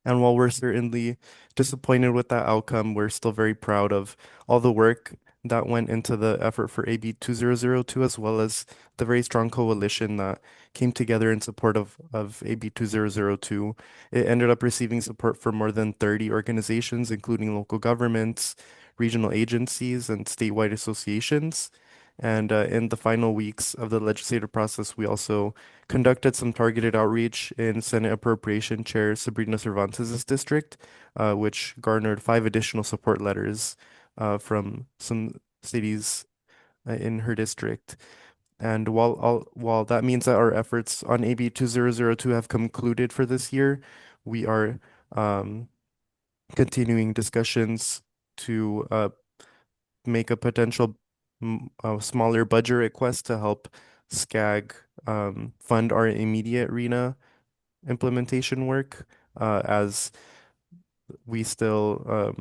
And while we're certainly disappointed with that outcome, we're still very proud of all the work that went into the effort for AB 2002, as well as the very strong coalition that came together in support of AB 2002. It ended up receiving support from more than 30 organizations, including local governments, regional agencies, and statewide associations. And in the final weeks of the legislative process, we also conducted some targeted outreach in Senate Appropriation Chair Sabrina Cervantes' district, which garnered 5 additional support letters from some cities in her district. And while that means that our efforts on AB 2002 have concluded for this year, we are continuing discussions to make a potential a smaller budget request to help SCAG fund our immediate RENA implementation work, as we still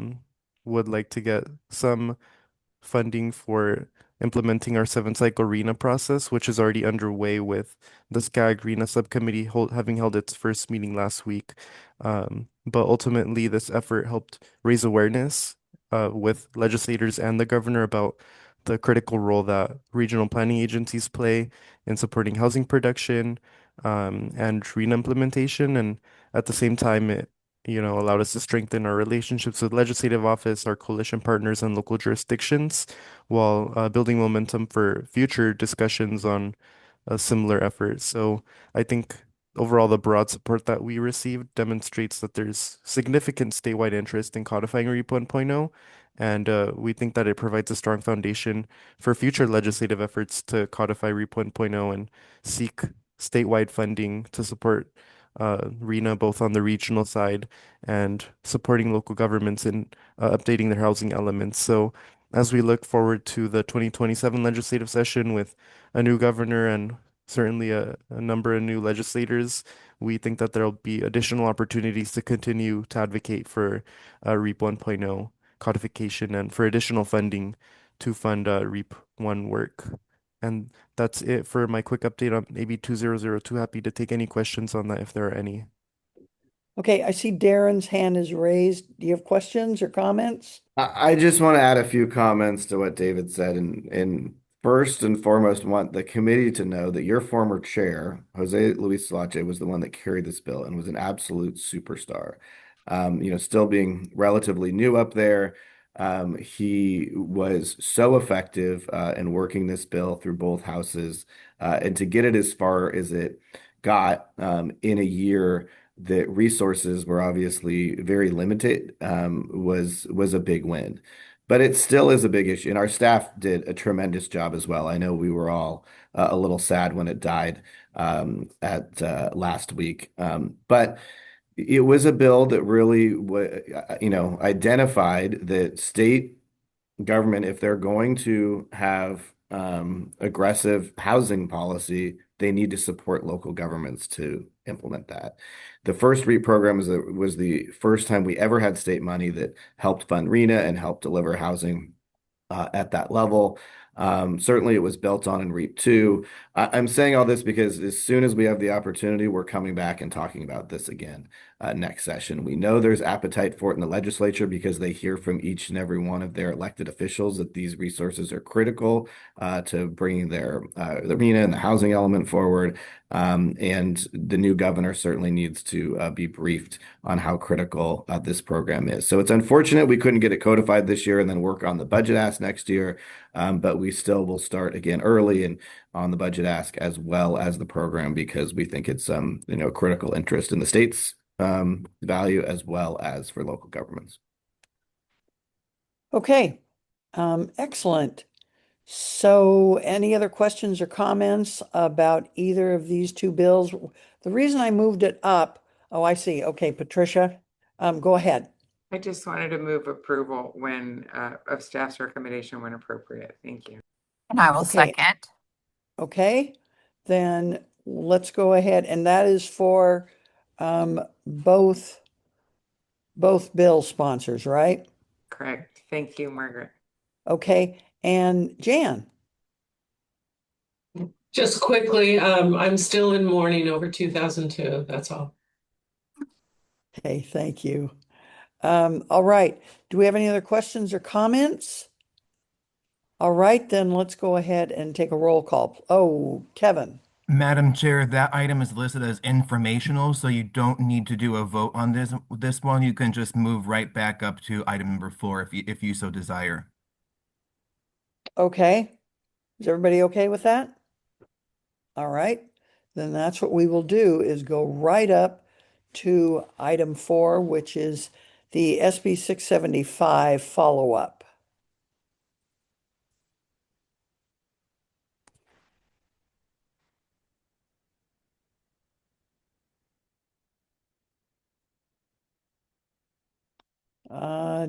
would like to get some funding for implementing our 7-cycle RENA process, which is already underway with the SCAG RENA subcommittee having held its first meeting last week. But ultimately, this effort helped raise awareness with legislators and the governor about the critical role that regional planning agencies play in supporting housing production and RENA implementation. And at the same time, it allowed us to strengthen our relationships with legislative office, our coalition partners, and local jurisdictions, while building momentum for future discussions on a similar effort. So I think overall, the broad support that we received demonstrates that there's significant statewide interest in codifying REAP 1.0, And we think that it provides a strong foundation for future legislative efforts to codify REAP 1.0 and seek statewide funding to support RENA both on the regional side and supporting local governments in updating their housing elements. So as we look forward to the 2027 legislative session with a new governor and certainly a number of new legislators, we think that there'll be additional opportunities to continue to advocate for REAP 1.0 codification and for additional funding to fund REAP 1 work. And that's it for my quick update on AB 2002. Happy to take any questions on that if there are any. Okay, I see Darren's hand is raised. Do you have questions or comments? I just want to add a few comments to what David said, and first and foremost, want the committee to know that your former chair, Jose Luis Lache, was the one that carried this bill and was an absolute superstar. Still being relatively new up there, he was so effective in working this bill through both houses, and to get it as far as it got in a year that resources were obviously very limited, was a big win. But it still is a big issue, and our staff did a tremendous job as well. I know we were all a little sad when it died at last week, but it was a bill that really, identified that state government, if they're going to have aggressive housing policy, they need to support local governments to implement that. The first REAP program was the first time we ever had state money that helped fund RENA and helped deliver housing at that level. Certainly, it was built on in REAP 2. I'm saying all this because as soon as we have the opportunity, we're coming back and talking about this again next session. We know there's appetite for it in the legislature because they hear from each and every one of their elected officials that these resources are critical to bringing the RENA and the housing element forward. And the new governor certainly needs to be briefed on how critical this program is. So it's unfortunate we couldn't get it codified this year and then work on the budget ask next year, but we still will start again early and on the budget ask as well as the program because we think it's critical interest in the state's value as well as for local governments. Okay, excellent. So any other questions or comments about either of these two bills? The reason I moved it up, oh, I see. Okay, Patricia, go ahead. I just wanted to move approval of staff's recommendation when appropriate. Thank you. And I will Okay. second. Okay, then let's go ahead, and that is for both bill sponsors, right? Correct. Thank you, Margaret. Okay, and Jan? Just quickly, I'm still in mourning over 2002. That's all. Okay, thank you. All right, do we have any other questions or comments? All right, then let's go ahead and take a roll call. Oh, Kevin. Madam Chair, that item is listed as informational, so you don't need to do a vote on this one. You can just move right back up to item number 4 if you so desire. Okay, is everybody okay with that? All right, then that's what we will do is go right up to item 4, which is the SB 675 follow-up.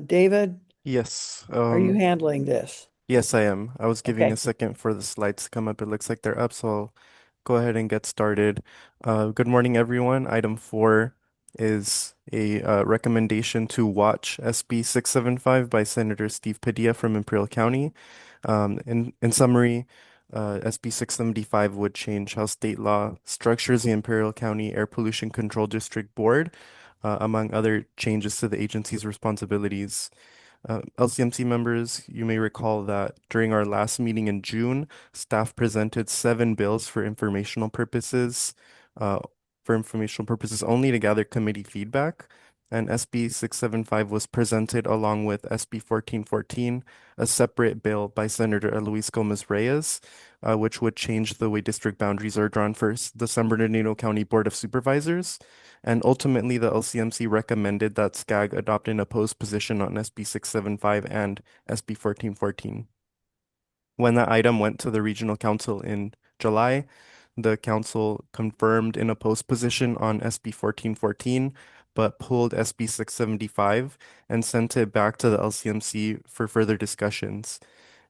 David, Yes. are you handling this? Yes, I am. I was giving Okay. a second for the slides to come up. It looks like they're up, so I'll go ahead and get started. Good morning, everyone. Item 4 is a recommendation to watch SB 675 by Senator Steve Padilla from Imperial County. In summary, SB 675 would change how state law structures the Imperial County Air Pollution Control District Board, among other changes to the agency's responsibilities. LCMC members, you may recall that during our last meeting in June, staff presented 7 bills for informational purposes only to gather committee feedback. and SB 675 was presented along with SB 1414, a separate bill by Senator Luis Gomez Reyes, which would change the way district boundaries are drawn for the San Bernardino County Board of Supervisors. And ultimately, the LCMC recommended that SCAG adopt an opposed position on SB 675 and SB 1414. When that item went to the regional council in July, the council confirmed an opposed position on SB 1414, but pulled SB 675 and sent it back to the LCMC for further discussions.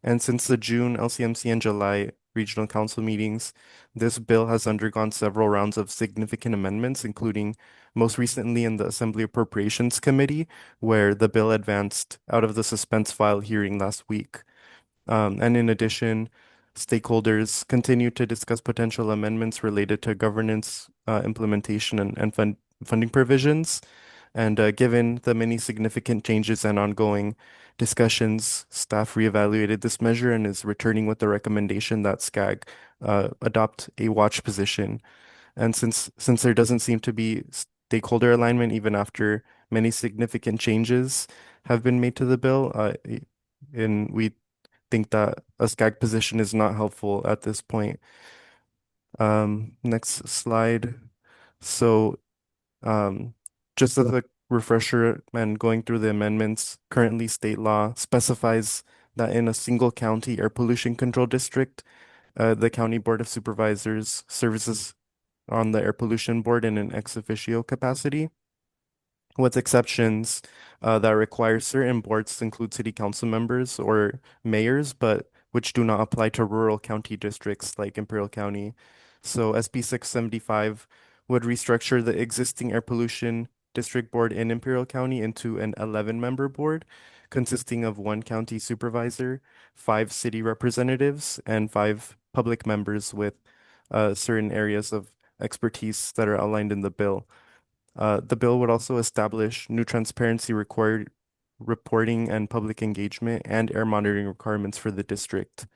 And since the June LCMC and July regional council meetings, this bill has undergone several rounds of significant amendments, including most recently in the Assembly Appropriations Committee, where the bill advanced out of the suspense file hearing last week. And in addition, stakeholders continue to discuss potential amendments related to governance, implementation, and funding provisions. And given the many significant changes and ongoing discussions, staff reevaluated this measure and is returning with the recommendation that SCAG adopt a watch position. And since there doesn't seem to be stakeholder alignment even after many significant changes have been made to the bill, and we think that a SCAG position is not helpful at this point. Next slide. So, just as a refresher and going through the amendments, currently state law specifies that in a single county air pollution control district, the County Board of Supervisors serves on the Air Pollution Board in an ex officio capacity, with exceptions that require certain boards to include city council members or mayors, but which do not apply to rural county districts like Imperial County. So SB 675 would restructure the existing air pollution district board in Imperial County into an 11-member board consisting of one county supervisor, 5 city representatives, and 5 public members with certain areas of expertise that are outlined in the bill. The bill would also establish new transparency required reporting and public engagement and air monitoring requirements for the district.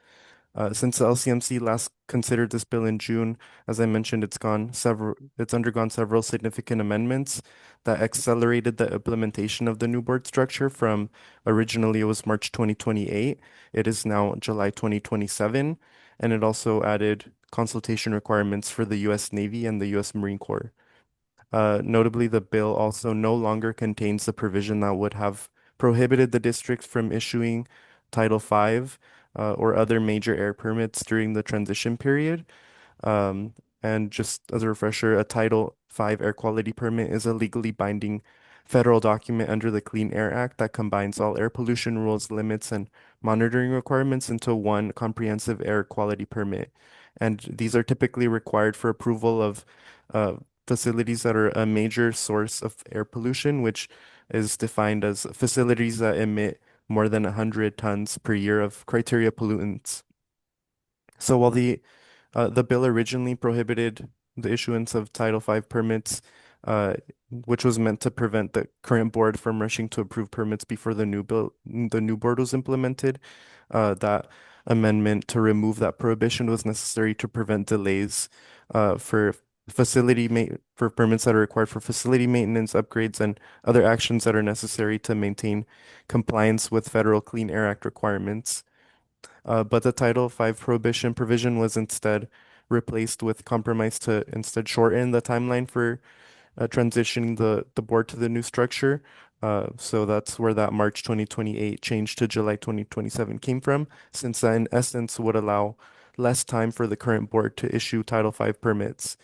Since the LCMC last considered this bill in June, as I mentioned, it's undergone several significant amendments that accelerated the implementation of the new board structure from originally it was March 2028. It is now July 2027, and it also added consultation requirements for the U.S. Navy and the U.S. Marine Corps. Notably, the bill also no longer contains the provision that would have prohibited the district from issuing Title V or other major air permits during the transition period. And just as a refresher, a Title V air quality permit is a legally binding federal document under the Clean Air Act that combines all air pollution rules, limits, and monitoring requirements into one comprehensive air quality permit. And these are typically required for approval of facilities that are a major source of air pollution, which is defined as facilities that emit more than 100 tons per year of criteria pollutants. So while the bill originally prohibited the issuance of Title V permits, which was meant to prevent the current board from rushing to approve permits before the new board was implemented, that amendment to remove that prohibition was necessary to prevent delays for for permits that are required for facility maintenance, upgrades, and other actions that are necessary to maintain compliance with federal Clean Air Act requirements. But the Title V prohibition provision was instead replaced with compromise to instead shorten the timeline for transitioning the board to the new structure. So that's where that March 2028 change to July 2027 came from, since that in essence would allow less time for the current board to issue Title V permits.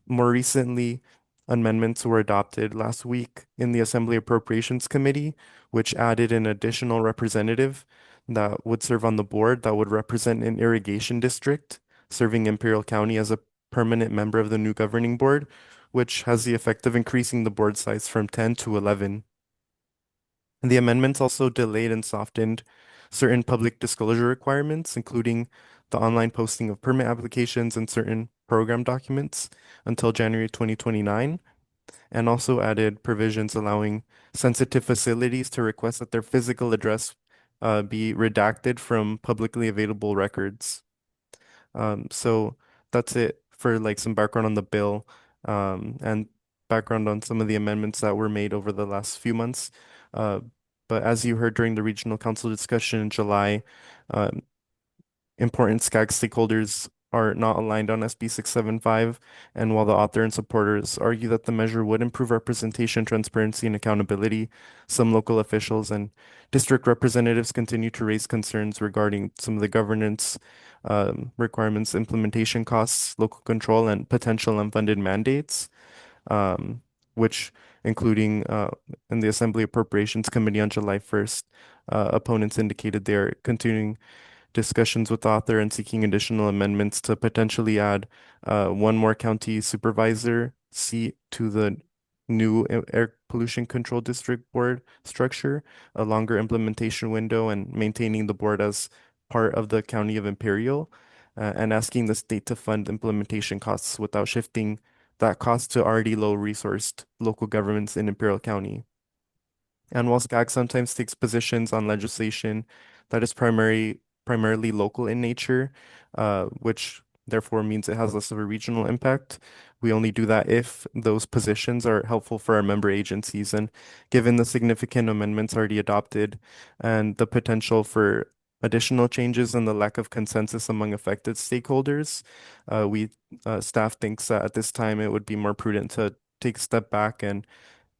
More recently, amendments were adopted last week in the Assembly Appropriations Committee, which added an additional representative that would serve on the board that would represent an irrigation district, serving Imperial County as a permanent member of the new governing board, which has the effect of increasing the board size from 10 to 11. And the amendments also delayed and softened certain public disclosure requirements, including the online posting of permit applications and certain program documents until January 2029, and also added provisions allowing sensitive facilities to request that their physical address be redacted from publicly available records. So that's it for like some background on the bill. And background on some of the amendments that were made over the last few months. But as you heard during the regional council discussion in July, important SCAG stakeholders are not aligned on SB 675, and while the author and supporters argue that the measure would improve representation, transparency, and accountability, some local officials and district representatives continue to raise concerns regarding some of the governance requirements, implementation costs, local control, and potential unfunded mandates, which including in the Assembly Appropriations Committee on July 1st, opponents indicated they are continuing discussions with the author and seeking additional amendments to potentially add one more county supervisor seat to the new air pollution control district board structure, a longer implementation window, and maintaining the board as part of the county of Imperial, and asking the state to fund implementation costs without shifting that cost to already low-resourced local governments in Imperial County. And while SCAG sometimes takes positions on legislation that is primarily local in nature, which therefore means it has less of a regional impact, we only do that if those positions are helpful for our member agencies. And given the significant amendments already adopted and the potential for additional changes and the lack of consensus among affected stakeholders, staff thinks that at this time it would be more prudent to take a step back and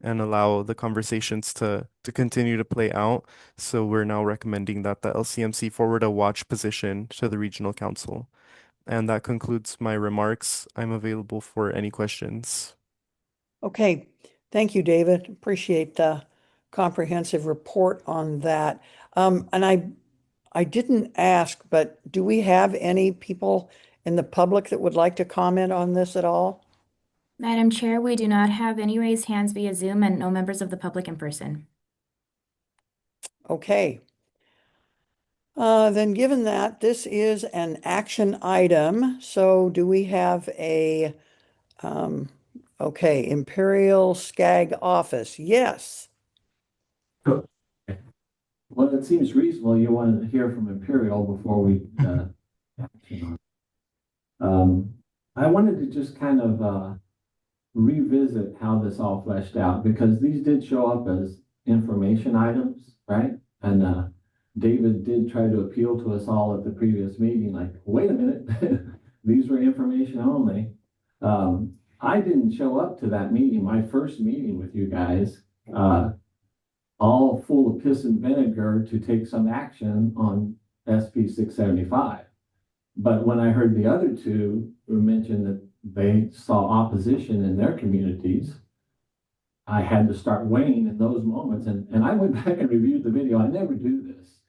allow the conversations to continue to play out. So we're now recommending that the LCMC forward a watch position to the regional council. And that concludes my remarks. I'm available for any questions. Okay, thank you, David. Appreciate the comprehensive report on that. And I didn't ask, but do we have any people in the public that would like to comment on this at all? Madam Chair, we do not have any raised hands via Zoom and no members of the public in person. Okay. Then given that this is an action item, so do we have a, okay, Imperial SCAG office? Yes. Well, it seems reasonable you want to hear from Imperial before we action on. I wanted to just kind of revisit how this all fleshed out, because these did show up as information items, right? And David did try to appeal to us all at the previous meeting, like, wait a minute, these were information only. I didn't show up to that meeting, my first meeting with you guys, all full of piss and vinegar to take some action on SB 675. But when I heard the other two who mentioned that they saw opposition in their communities, I had to start weighing in those moments. And I went back and reviewed the video. I never do this,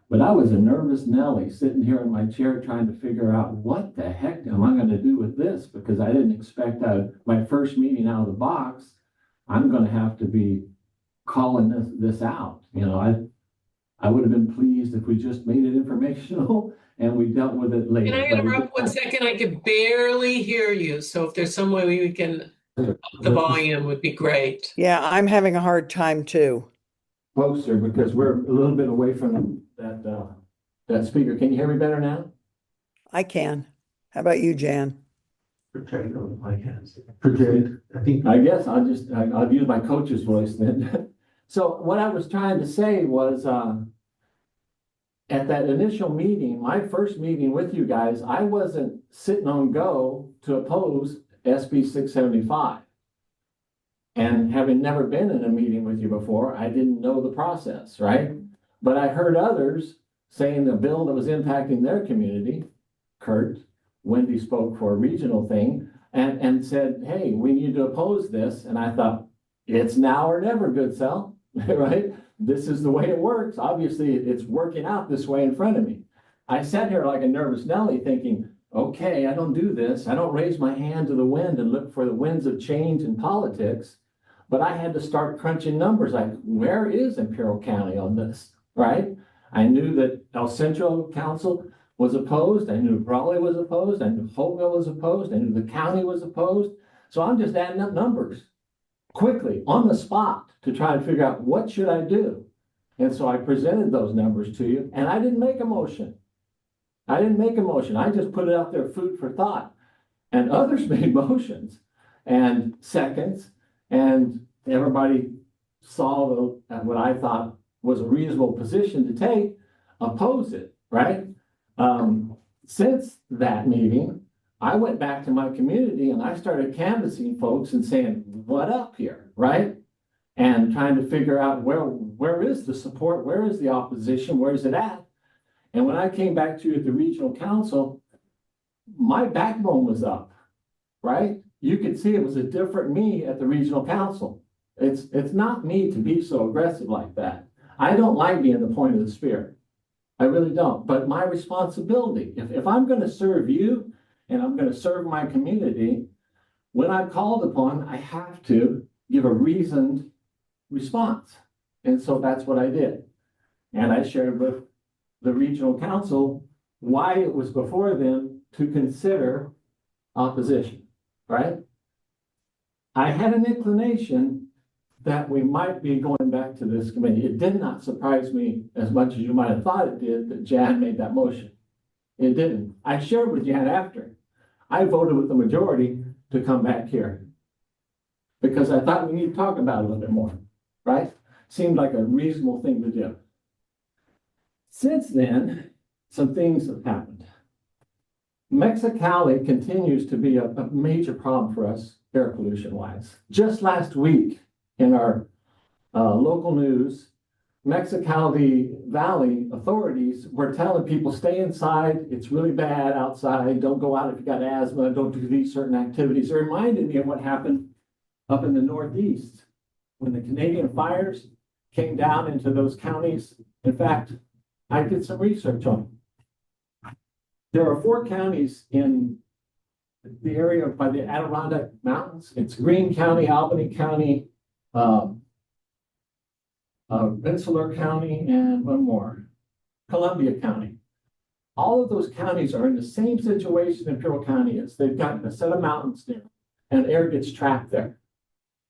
but I was a nervous Nelly sitting here in my chair trying to figure out what the heck am I going to do with this? Because I didn't expect my first meeting out of the box, I'm going to have to be calling this out. You know, I would have been pleased if we just made it informational and we dealt with it later. Can I interrupt 1 second? I could barely hear you. So if there's some way we can up the volume would be great. Yeah, I'm having a hard time too. Closer, because we're a little bit away from that speaker. Can you hear me better now? I can. How about you, Jan? Protect my hands. Protect. I guess I'll use my coach's voice then. So what I was trying to say was, at that initial meeting, my first meeting with you guys, I wasn't sitting on go to oppose SB 675. And having never been in a meeting with you before, I didn't know the process, right? But I heard others saying the bill that was impacting their community, Kurt, Wendy spoke for a regional thing, and said, hey, we need to oppose this. And I thought, it's now or never, good cell, right? This is the way it works. Obviously, it's working out this way in front of me. I sat here like a nervous Nelly thinking, okay, I don't do this. I don't raise my hand to the wind and look for the winds of change in politics. But I had to start crunching numbers like, where is Imperial County on this, right? I knew that El Centro Council was opposed. I knew Raleigh was opposed. I knew Holtville was opposed. I knew the county was opposed. So I'm just adding up numbers quickly on the spot to try to figure out what should I do. And so I presented those numbers to you, and I didn't make a motion. I just put it out there, food for thought. And others made motions and seconds. And everybody saw what I thought was a reasonable position to take, oppose it, right? Since that meeting, I went back to my community and I started canvassing folks and saying, what up here, right? And trying to figure out where is the support, where is the opposition, where is it at? And when I came back to you at the regional council, my backbone was up, right? You could see it was a different me at the regional council. It's not me to be so aggressive like that. I don't like being the point of the spear. I really don't. But my responsibility, if I'm going to serve you and I'm going to serve my community, when I'm called upon, I have to give a reasoned response. And so that's what I did. And I shared with the regional council why it was before them to consider opposition, right? I had an inclination that we might be going back to this committee. It did not surprise me as much as you might have thought it did that Jan made that motion. It didn't. I shared with Jan after. I voted with the majority to come back here because I thought we need to talk about it a little bit more, right? Seemed like a reasonable thing to do. Since then, some things have happened. Mexicali continues to be a major problem for us air pollution wise. Just last week in our local news, Mexicali Valley authorities were telling people stay inside. It's really bad outside. Don't go out if you got asthma. Don't do these certain activities. It reminded me of what happened up in the Northeast when the Canadian fires came down into those counties. In fact, I did some research on it. There are 4 counties in the area by the Adirondack Mountains. It's Greene County, Albany County, Rensselaer County, and one more, Columbia County. All of those counties are in the same situation Imperial County is. They've got a set of mountains there, and air gets trapped there.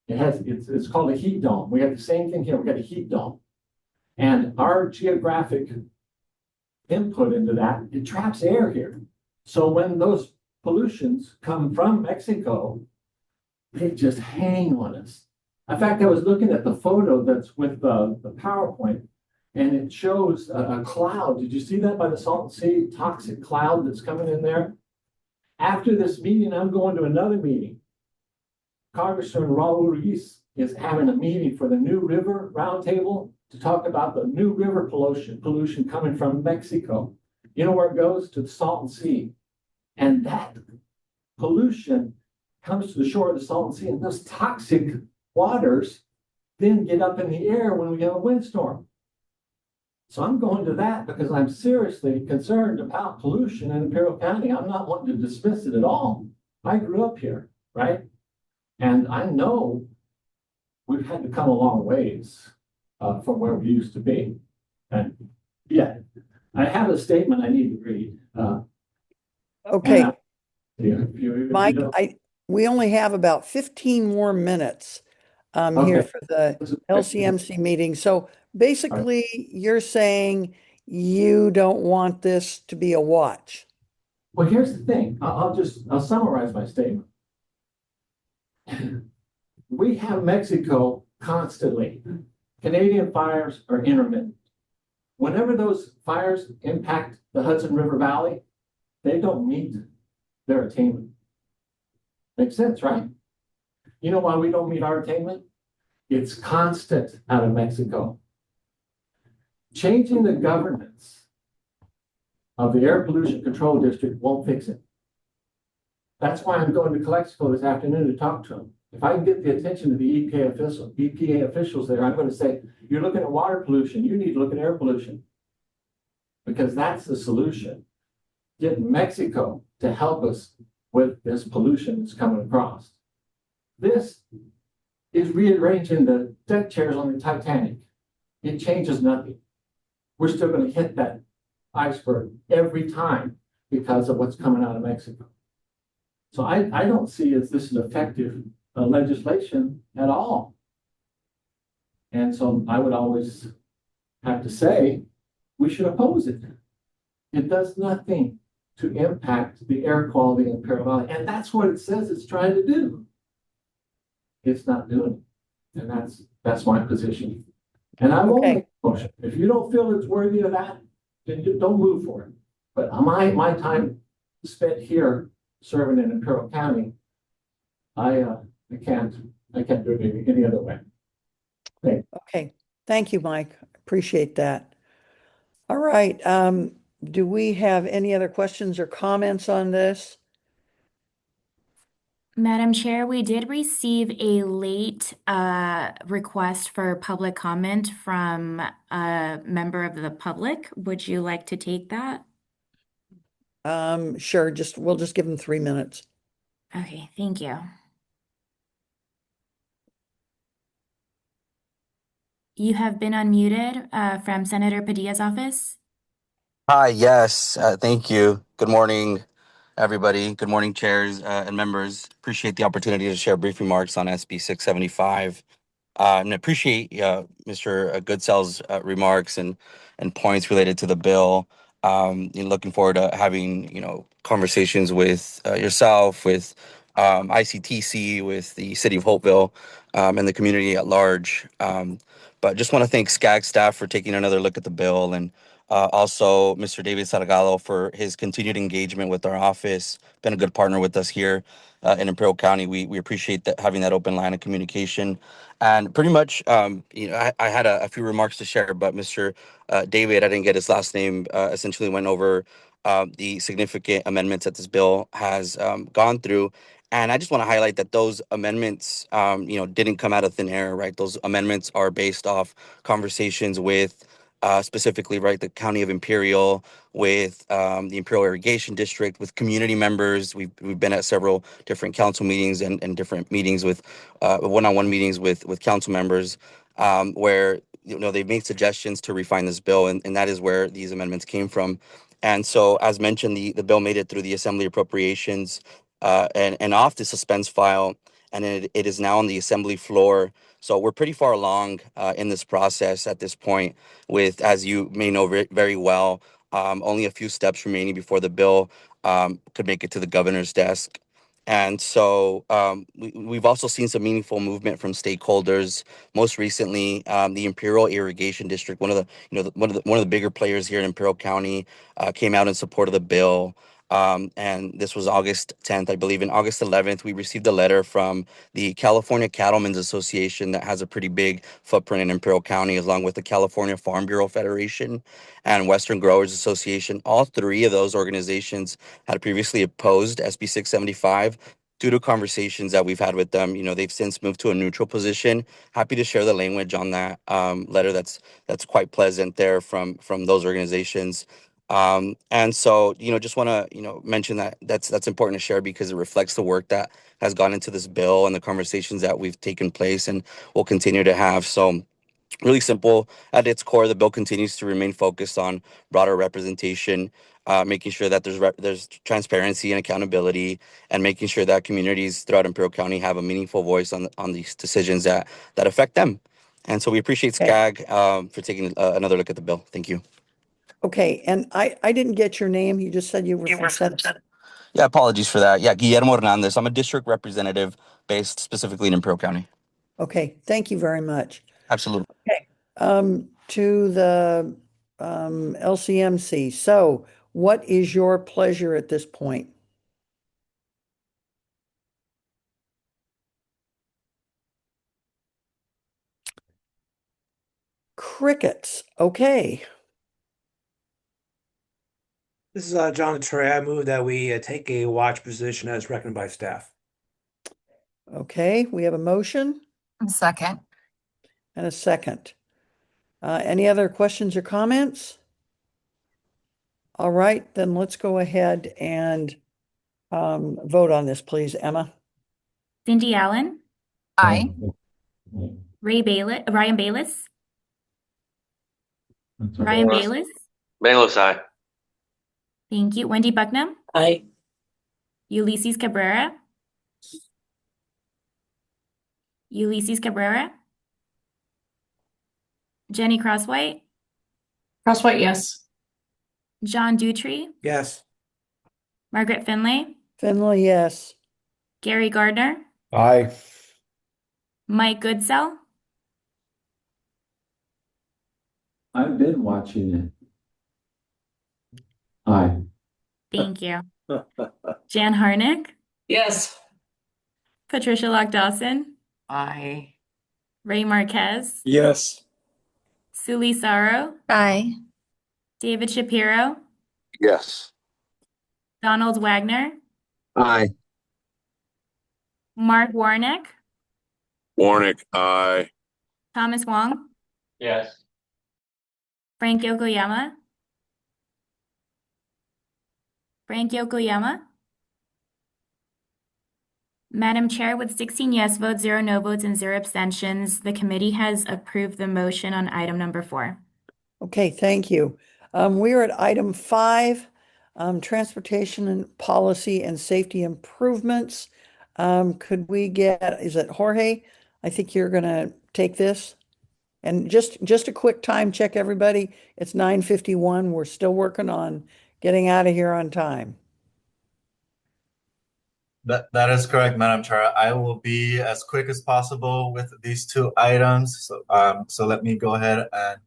It's called a heat dome. We have the same thing here. We got a heat dome. And our geographic input into that, it traps air here. So when those pollutions come from Mexico, they just hang on us. In fact, I was looking at the photo that's with the PowerPoint, and it shows a cloud. Did you see that by the Salton Sea toxic cloud that's coming in there? After this meeting, I'm going to another meeting. Congressman Raul Ruiz is having a meeting for the New River Roundtable to talk about the New River pollution coming from Mexico. You know where it goes? To the Salton Sea. And that pollution comes to the shore of the Salton Sea, and those toxic waters then get up in the air when we have a windstorm. So I'm going to that because I'm seriously concerned about pollution in Imperial County. I'm not wanting to dismiss it at all. I grew up here, right? And I know we've had to come a long ways from where we used to be. And yeah, I have a statement I need to read. Okay. Mike, we only have about 15 more minutes here for the LCMC meeting. So basically, you're saying you don't want this to be a watch. Well, here's the thing. I'll summarize my statement. We have Mexico constantly. Canadian fires are intermittent. Whenever those fires impact the Hudson River Valley, they don't meet their attainment. Makes sense, right? You know why we don't meet our attainment? It's constant out of Mexico. Changing the governance of the Air Pollution Control District won't fix it. That's why I'm going to Calexico this afternoon to talk to them. If I can get the attention of the EPA officials there, I'm going to say, you're looking at water pollution, you need to look at air pollution. Because that's the solution. Get Mexico to help us with this pollution that's coming across. This is rearranging the deck chairs on the Titanic. It changes nothing. We're still going to hit that iceberg every time because of what's coming out of Mexico. So I don't see as this is effective legislation at all. And so I would always have to say, we should oppose it. It does nothing to impact the air quality in Imperial Valley. And that's what it says it's trying to do. it's not doing it. And that's my position. And I won't make a motion. If you don't feel it's worthy of that, then don't move for it. But my time spent here serving in Imperial County, I can't do it any other way. Thanks. Okay. Thank you, Mike. Appreciate that. All right. Do we have any other questions or comments on this? Madam Chair, we did receive a late request for public comment from a member of the public. Would you like to take that? Sure. We'll just give them 3 minutes. Okay, thank you. You have been unmuted from Senator Padilla's office. Hi, yes, thank you. Good morning, everybody. Good morning, chairs and members. Appreciate the opportunity to share brief remarks on SB 675. And appreciate Mr. Goodsell's remarks and points related to the bill. Looking forward to having conversations with yourself, with ICTC, with the City of Hopeville, and the community at large. But just want to thank SCAG staff for taking another look at the bill, and also Mr. David Salgado for his continued engagement with our office. Been a good partner with us here in Imperial County. We appreciate that, having that open line of communication. And pretty much, I had a few remarks to share, but Mr. David, I didn't get his last name, essentially went over the significant amendments that this bill has gone through. And I just want to highlight that those amendments, didn't come out of thin air, right? Those amendments are based off conversations with specifically, right, the County of Imperial, with the Imperial Irrigation District, with community members. We've been at several different council meetings and different meetings with one-on-one meetings with council members, where they've made suggestions to refine this bill, and that is where these amendments came from. And so, as mentioned, the bill made it through the Assembly Appropriations and off the suspense file, and it is now on the Assembly floor. So we're pretty far along in this process at this point, with, as you may know very well, only a few steps remaining before the bill could make it to the governor's desk. And so we've also seen some meaningful movement from stakeholders. Most recently, the Imperial Irrigation District, one of the bigger players here in Imperial County, came out in support of the bill. And this was August 10th, I believe. In August 11th, we received a letter from the California Cattlemen's Association that has a pretty big footprint in Imperial County, along with the California Farm Bureau Federation and Western Growers Association. All three of those organizations had previously opposed SB 675. Due to conversations that we've had with them, they've since moved to a neutral position. Happy to share the language on that letter. That's quite pleasant there from those organizations. And so, just want to, mention that that's important to share, because it reflects the work that has gone into this bill and the conversations that we've taken place and will continue to have. So, really simple at its core, the bill continues to remain focused on broader representation, making sure that there's transparency and accountability, and making sure that communities throughout Imperial County have a meaningful voice on these decisions that affect them. And so we appreciate SCAG for taking another look at the bill. Thank you. Okay, and I didn't get your name. You just said you were from Senate. Yeah, apologies for that. Yeah, Guillermo Hernandez. I'm a district representative based specifically in Imperial County. Okay, thank you very much. Absolutely. Okay, to the LCMC. So, what is your pleasure at this point? Crickets. Okay. This is John Trey. I move that we take a watch position as recommended by staff. Okay, we have a motion Second. and a second. Any other questions or comments? All right, then let's go ahead and vote on this, please, Emma. Cindy Allen, Aye. Ryan Bayless, Ryan Bayless. Bayless, aye. Thank you. Wendy Bucknam, Aye. Ulysses Cabrera, Jenny Crosswhite, Crosswhite, yes. John Dutry, Yes. Margaret Finlay, Finley, yes. Gary Gardner, Aye. Mike Goodsell, I've been watching it. Aye. thank you. Jan Harnick, Yes. Patricia Lock Dawson, Aye. Ray Marquez, Yes. Suli Saro, Aye. David Shapiro, Yes. Donald Wagner, Aye. Mark Warnick, Warnick, aye. Thomas Wong, Yes. Frank Yokoyama, Frank Yokoyama. Madam Chair, with 16 yes votes, 0 no votes, and 0 abstentions, the committee has approved the motion on item number 4. Okay, thank you. We're at item 5, transportation and policy and safety improvements. Could we get, is it Jorge? I think you're gonna take this. And just a quick time check, everybody. It's 9:51. We're still working on getting out of here on time. That is correct, Madam Chair. I will be as quick as possible with these two items. So let me go ahead, and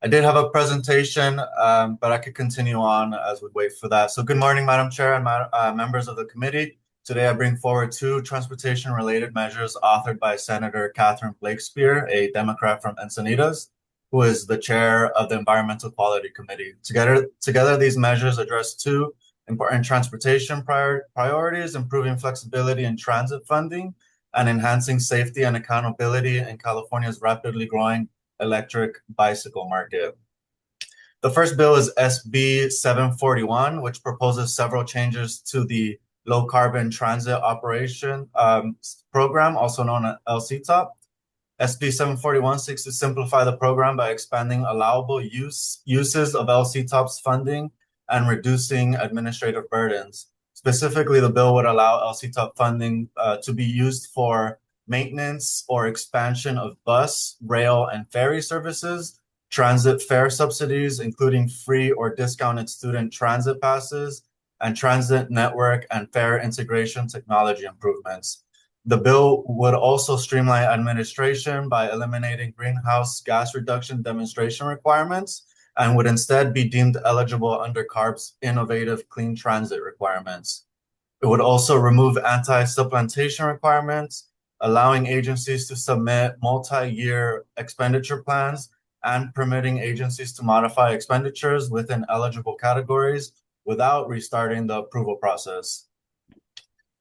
I did have a presentation, but I could continue on as we wait for that. So good morning, Madam Chair and members of the committee. Today I bring forward two transportation-related measures authored by Senator Catherine Blakespear, a Democrat from Encinitas, who is the chair of the Environmental Quality Committee. Together, these measures address two important transportation priorities: improving flexibility in transit funding and enhancing safety and accountability in California's rapidly growing electric bicycle market. The first bill is SB 741, which proposes several changes to the Low Carbon Transit Operation Program, also known as LCTOP. SB 741 seeks to simplify the program by expanding allowable uses of LCTOP's funding and reducing administrative burdens. Specifically, the bill would allow LCTOP funding to be used for maintenance or expansion of bus, rail, and ferry services, transit fare subsidies, including free or discounted student transit passes, and transit network and fare integration technology improvements. The bill would also streamline administration by eliminating greenhouse gas reduction demonstration requirements and would instead be deemed eligible under CARB's innovative clean transit requirements. It would also remove anti-supplantation requirements, allowing agencies to submit multi-year expenditure plans and permitting agencies to modify expenditures within eligible categories without restarting the approval process.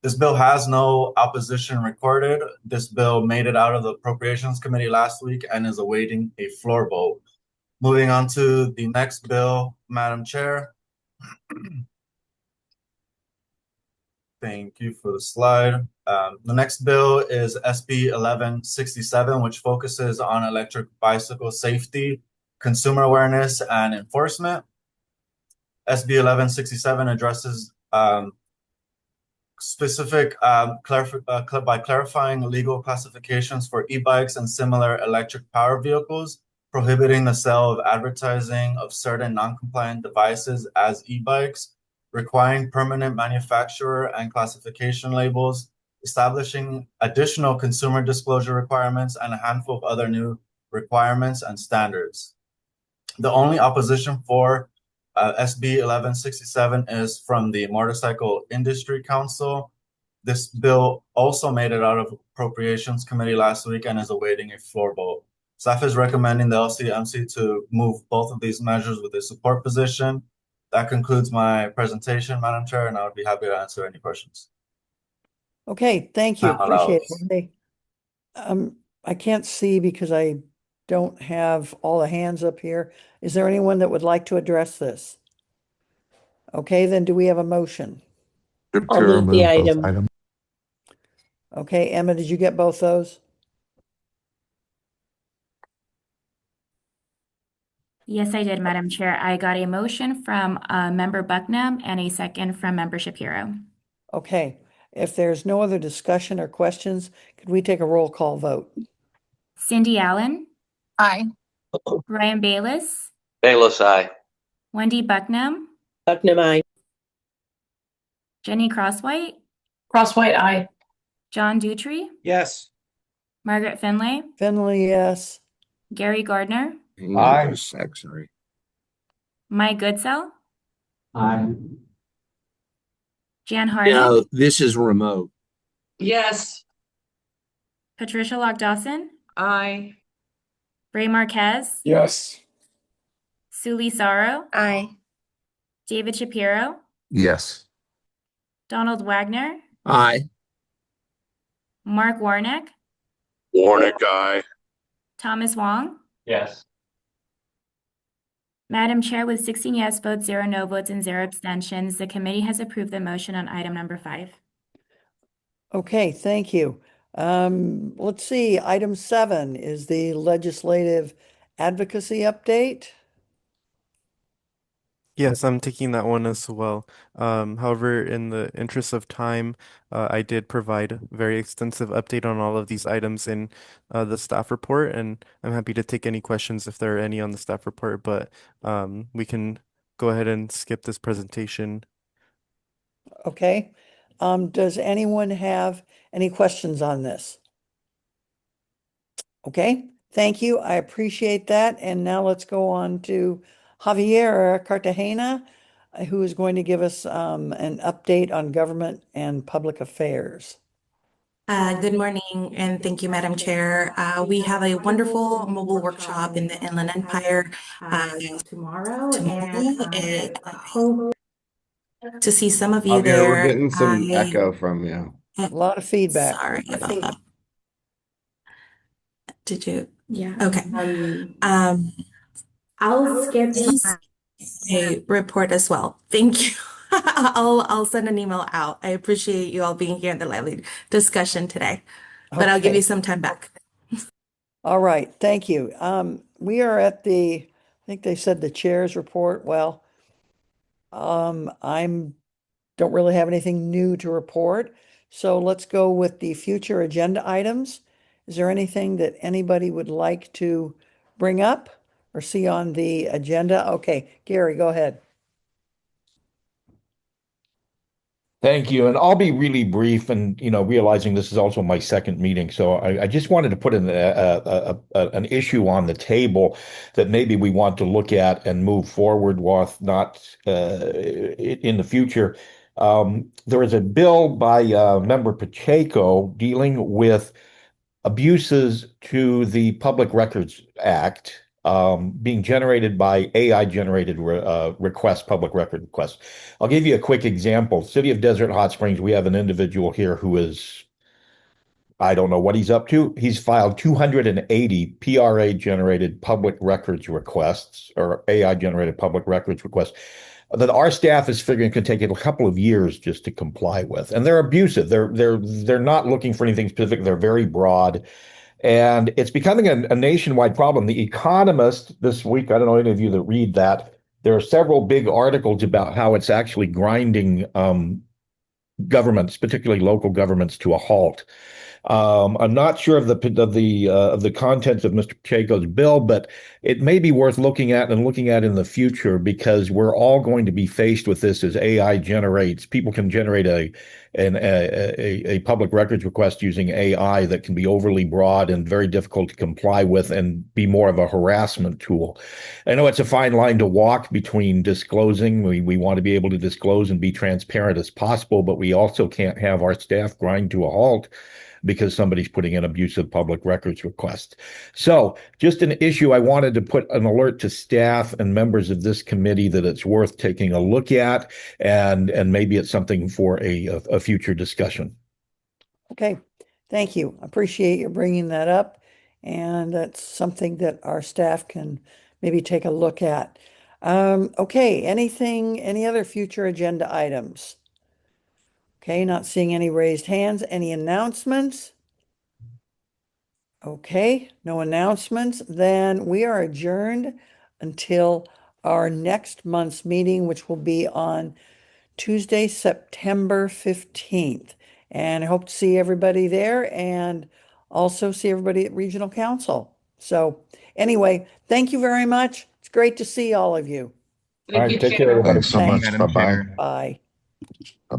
This bill has no opposition recorded. This bill made it out of the Appropriations Committee last week and is awaiting a floor vote. Moving on to the next bill, Madam Chair. Thank you for the slide. The next bill is SB 1167, which focuses on electric bicycle safety, consumer awareness, and enforcement. SB 1167 addresses specific by clarifying legal classifications for e-bikes and similar electric power vehicles, prohibiting the sale of advertising of certain non-compliant devices as e-bikes, requiring permanent manufacturer and classification labels, establishing additional consumer disclosure requirements, and a handful of other new requirements and standards. The only opposition for SB 1167 is from the Motorcycle Industry Council. This bill also made it out of Appropriations Committee last week and is awaiting a floor vote. Staff is recommending the LCMC to move both of these measures with a support position. That concludes my presentation, Madam Chair, and I would be happy to answer any questions. Okay, thank you. Appreciate it. I can't see because I don't have all the hands up here. Is there anyone that would like to address this? Okay, then do we have a motion? I'll move the item. Okay, Emma, did you get both those? Yes, I did, Madam Chair. I got a motion from Member Bucknam and a second from Member Shapiro. Okay, if there's no other discussion or questions, could we take a roll call vote? Cindy Allen, Aye. Ryan Bayless, Bayless, aye. Wendy Bucknam, Bucknam, aye. Jenny Crosswhite, Crosswhite, aye. John Dutry, Yes. Margaret Finley, Finley, yes. Gary Gardner, Aye. Sorry. Mike Goodsell, Aye. Jan Hardy, No, this is remote. Yes. Patricia Lock Dawson, Aye. Ray Marquez, Yes. Suli Sorrow, Aye. David Shapiro, Yes. Donald Wagner, Aye. Mark Warnick, Warnick, aye. Thomas Wong. Yes. Madam Chair, with 16 yes votes, 0 no votes, and 0 abstentions, the committee has approved the motion on item number 5. Okay, thank you. Let's see, item 7 is the legislative advocacy update. Yes, I'm taking that one as well. However, in the interest of time, I did provide a very extensive update on all of these items in the staff report, and I'm happy to take any questions if there are any on the staff report, but we can go ahead and skip this presentation. Okay. Does anyone have any questions on this? Okay, thank you. I appreciate that. And now let's go on to Javier Cartagena, who is going to give us an update on government and public affairs. Good morning, and thank you, Madam Chair. We have a wonderful mobile workshop in the Inland Empire tomorrow, and I hope to see some of you Javier, we're there. getting some echo from you. A lot of feedback. Sorry about that. Did you? Yeah. Okay. I'll skip a report as well. Thank you. I'll send an email out. I appreciate you all being here in the lively discussion today, but I'll give Okay. you some time back. All right, thank you. We are at I think they said the chair's report. Well, I'm don't really have anything new to report. So let's go with the future agenda items. Is there anything that anybody would like to bring up or see on the agenda? Okay, Gary, go ahead. Thank you. And I'll be really brief and, realizing this is also my second meeting. So I just wanted to put an issue on the table that maybe we want to look at and move forward with, not in the future. There is a bill by Member Pacheco dealing with abuses to the Public Records Act being generated by AI generated public record requests. I'll give you a quick example. City of Desert Hot Springs, we have an individual here who is, I don't know what he's up to. He's filed 280 PRA generated public records requests or AI generated public records requests that our staff is figuring could take a couple of years just to comply with. And they're abusive. They're not looking for anything specific. They're very broad. And it's becoming a nationwide problem. The Economist this week, I don't know any of you that read that, there are several big articles about how it's actually grinding governments, particularly local governments, to a halt. I'm not sure of the contents of Mr. Pacheco's bill, but it may be worth looking at in the future because we're all going to be faced with this as AI generates. People can generate a public records request using AI that can be overly broad and very difficult to comply with and be more of a harassment tool. I know it's a fine line to walk between disclosing. We want to be able to disclose and be transparent as possible, but we also can't have our staff grind to a halt because somebody's putting in abusive public records requests. So just an issue I wanted to put an alert to staff and members of this committee that it's worth taking a look at, and maybe it's something for a future discussion. Okay, thank you. Appreciate you bringing that up. And that's something that our staff can maybe take a look at. Okay, any other future agenda items? Okay, not seeing any raised hands. Any announcements? Okay, no announcements. Then we are adjourned until our next month's meeting, which will be on Tuesday, September 15th. And I hope to see everybody there and also see everybody at Regional Council. So anyway, thank you very much. It's great to see all of you. All right, take care, everybody. Thanks so much. Thanks. Bye-bye. Bye.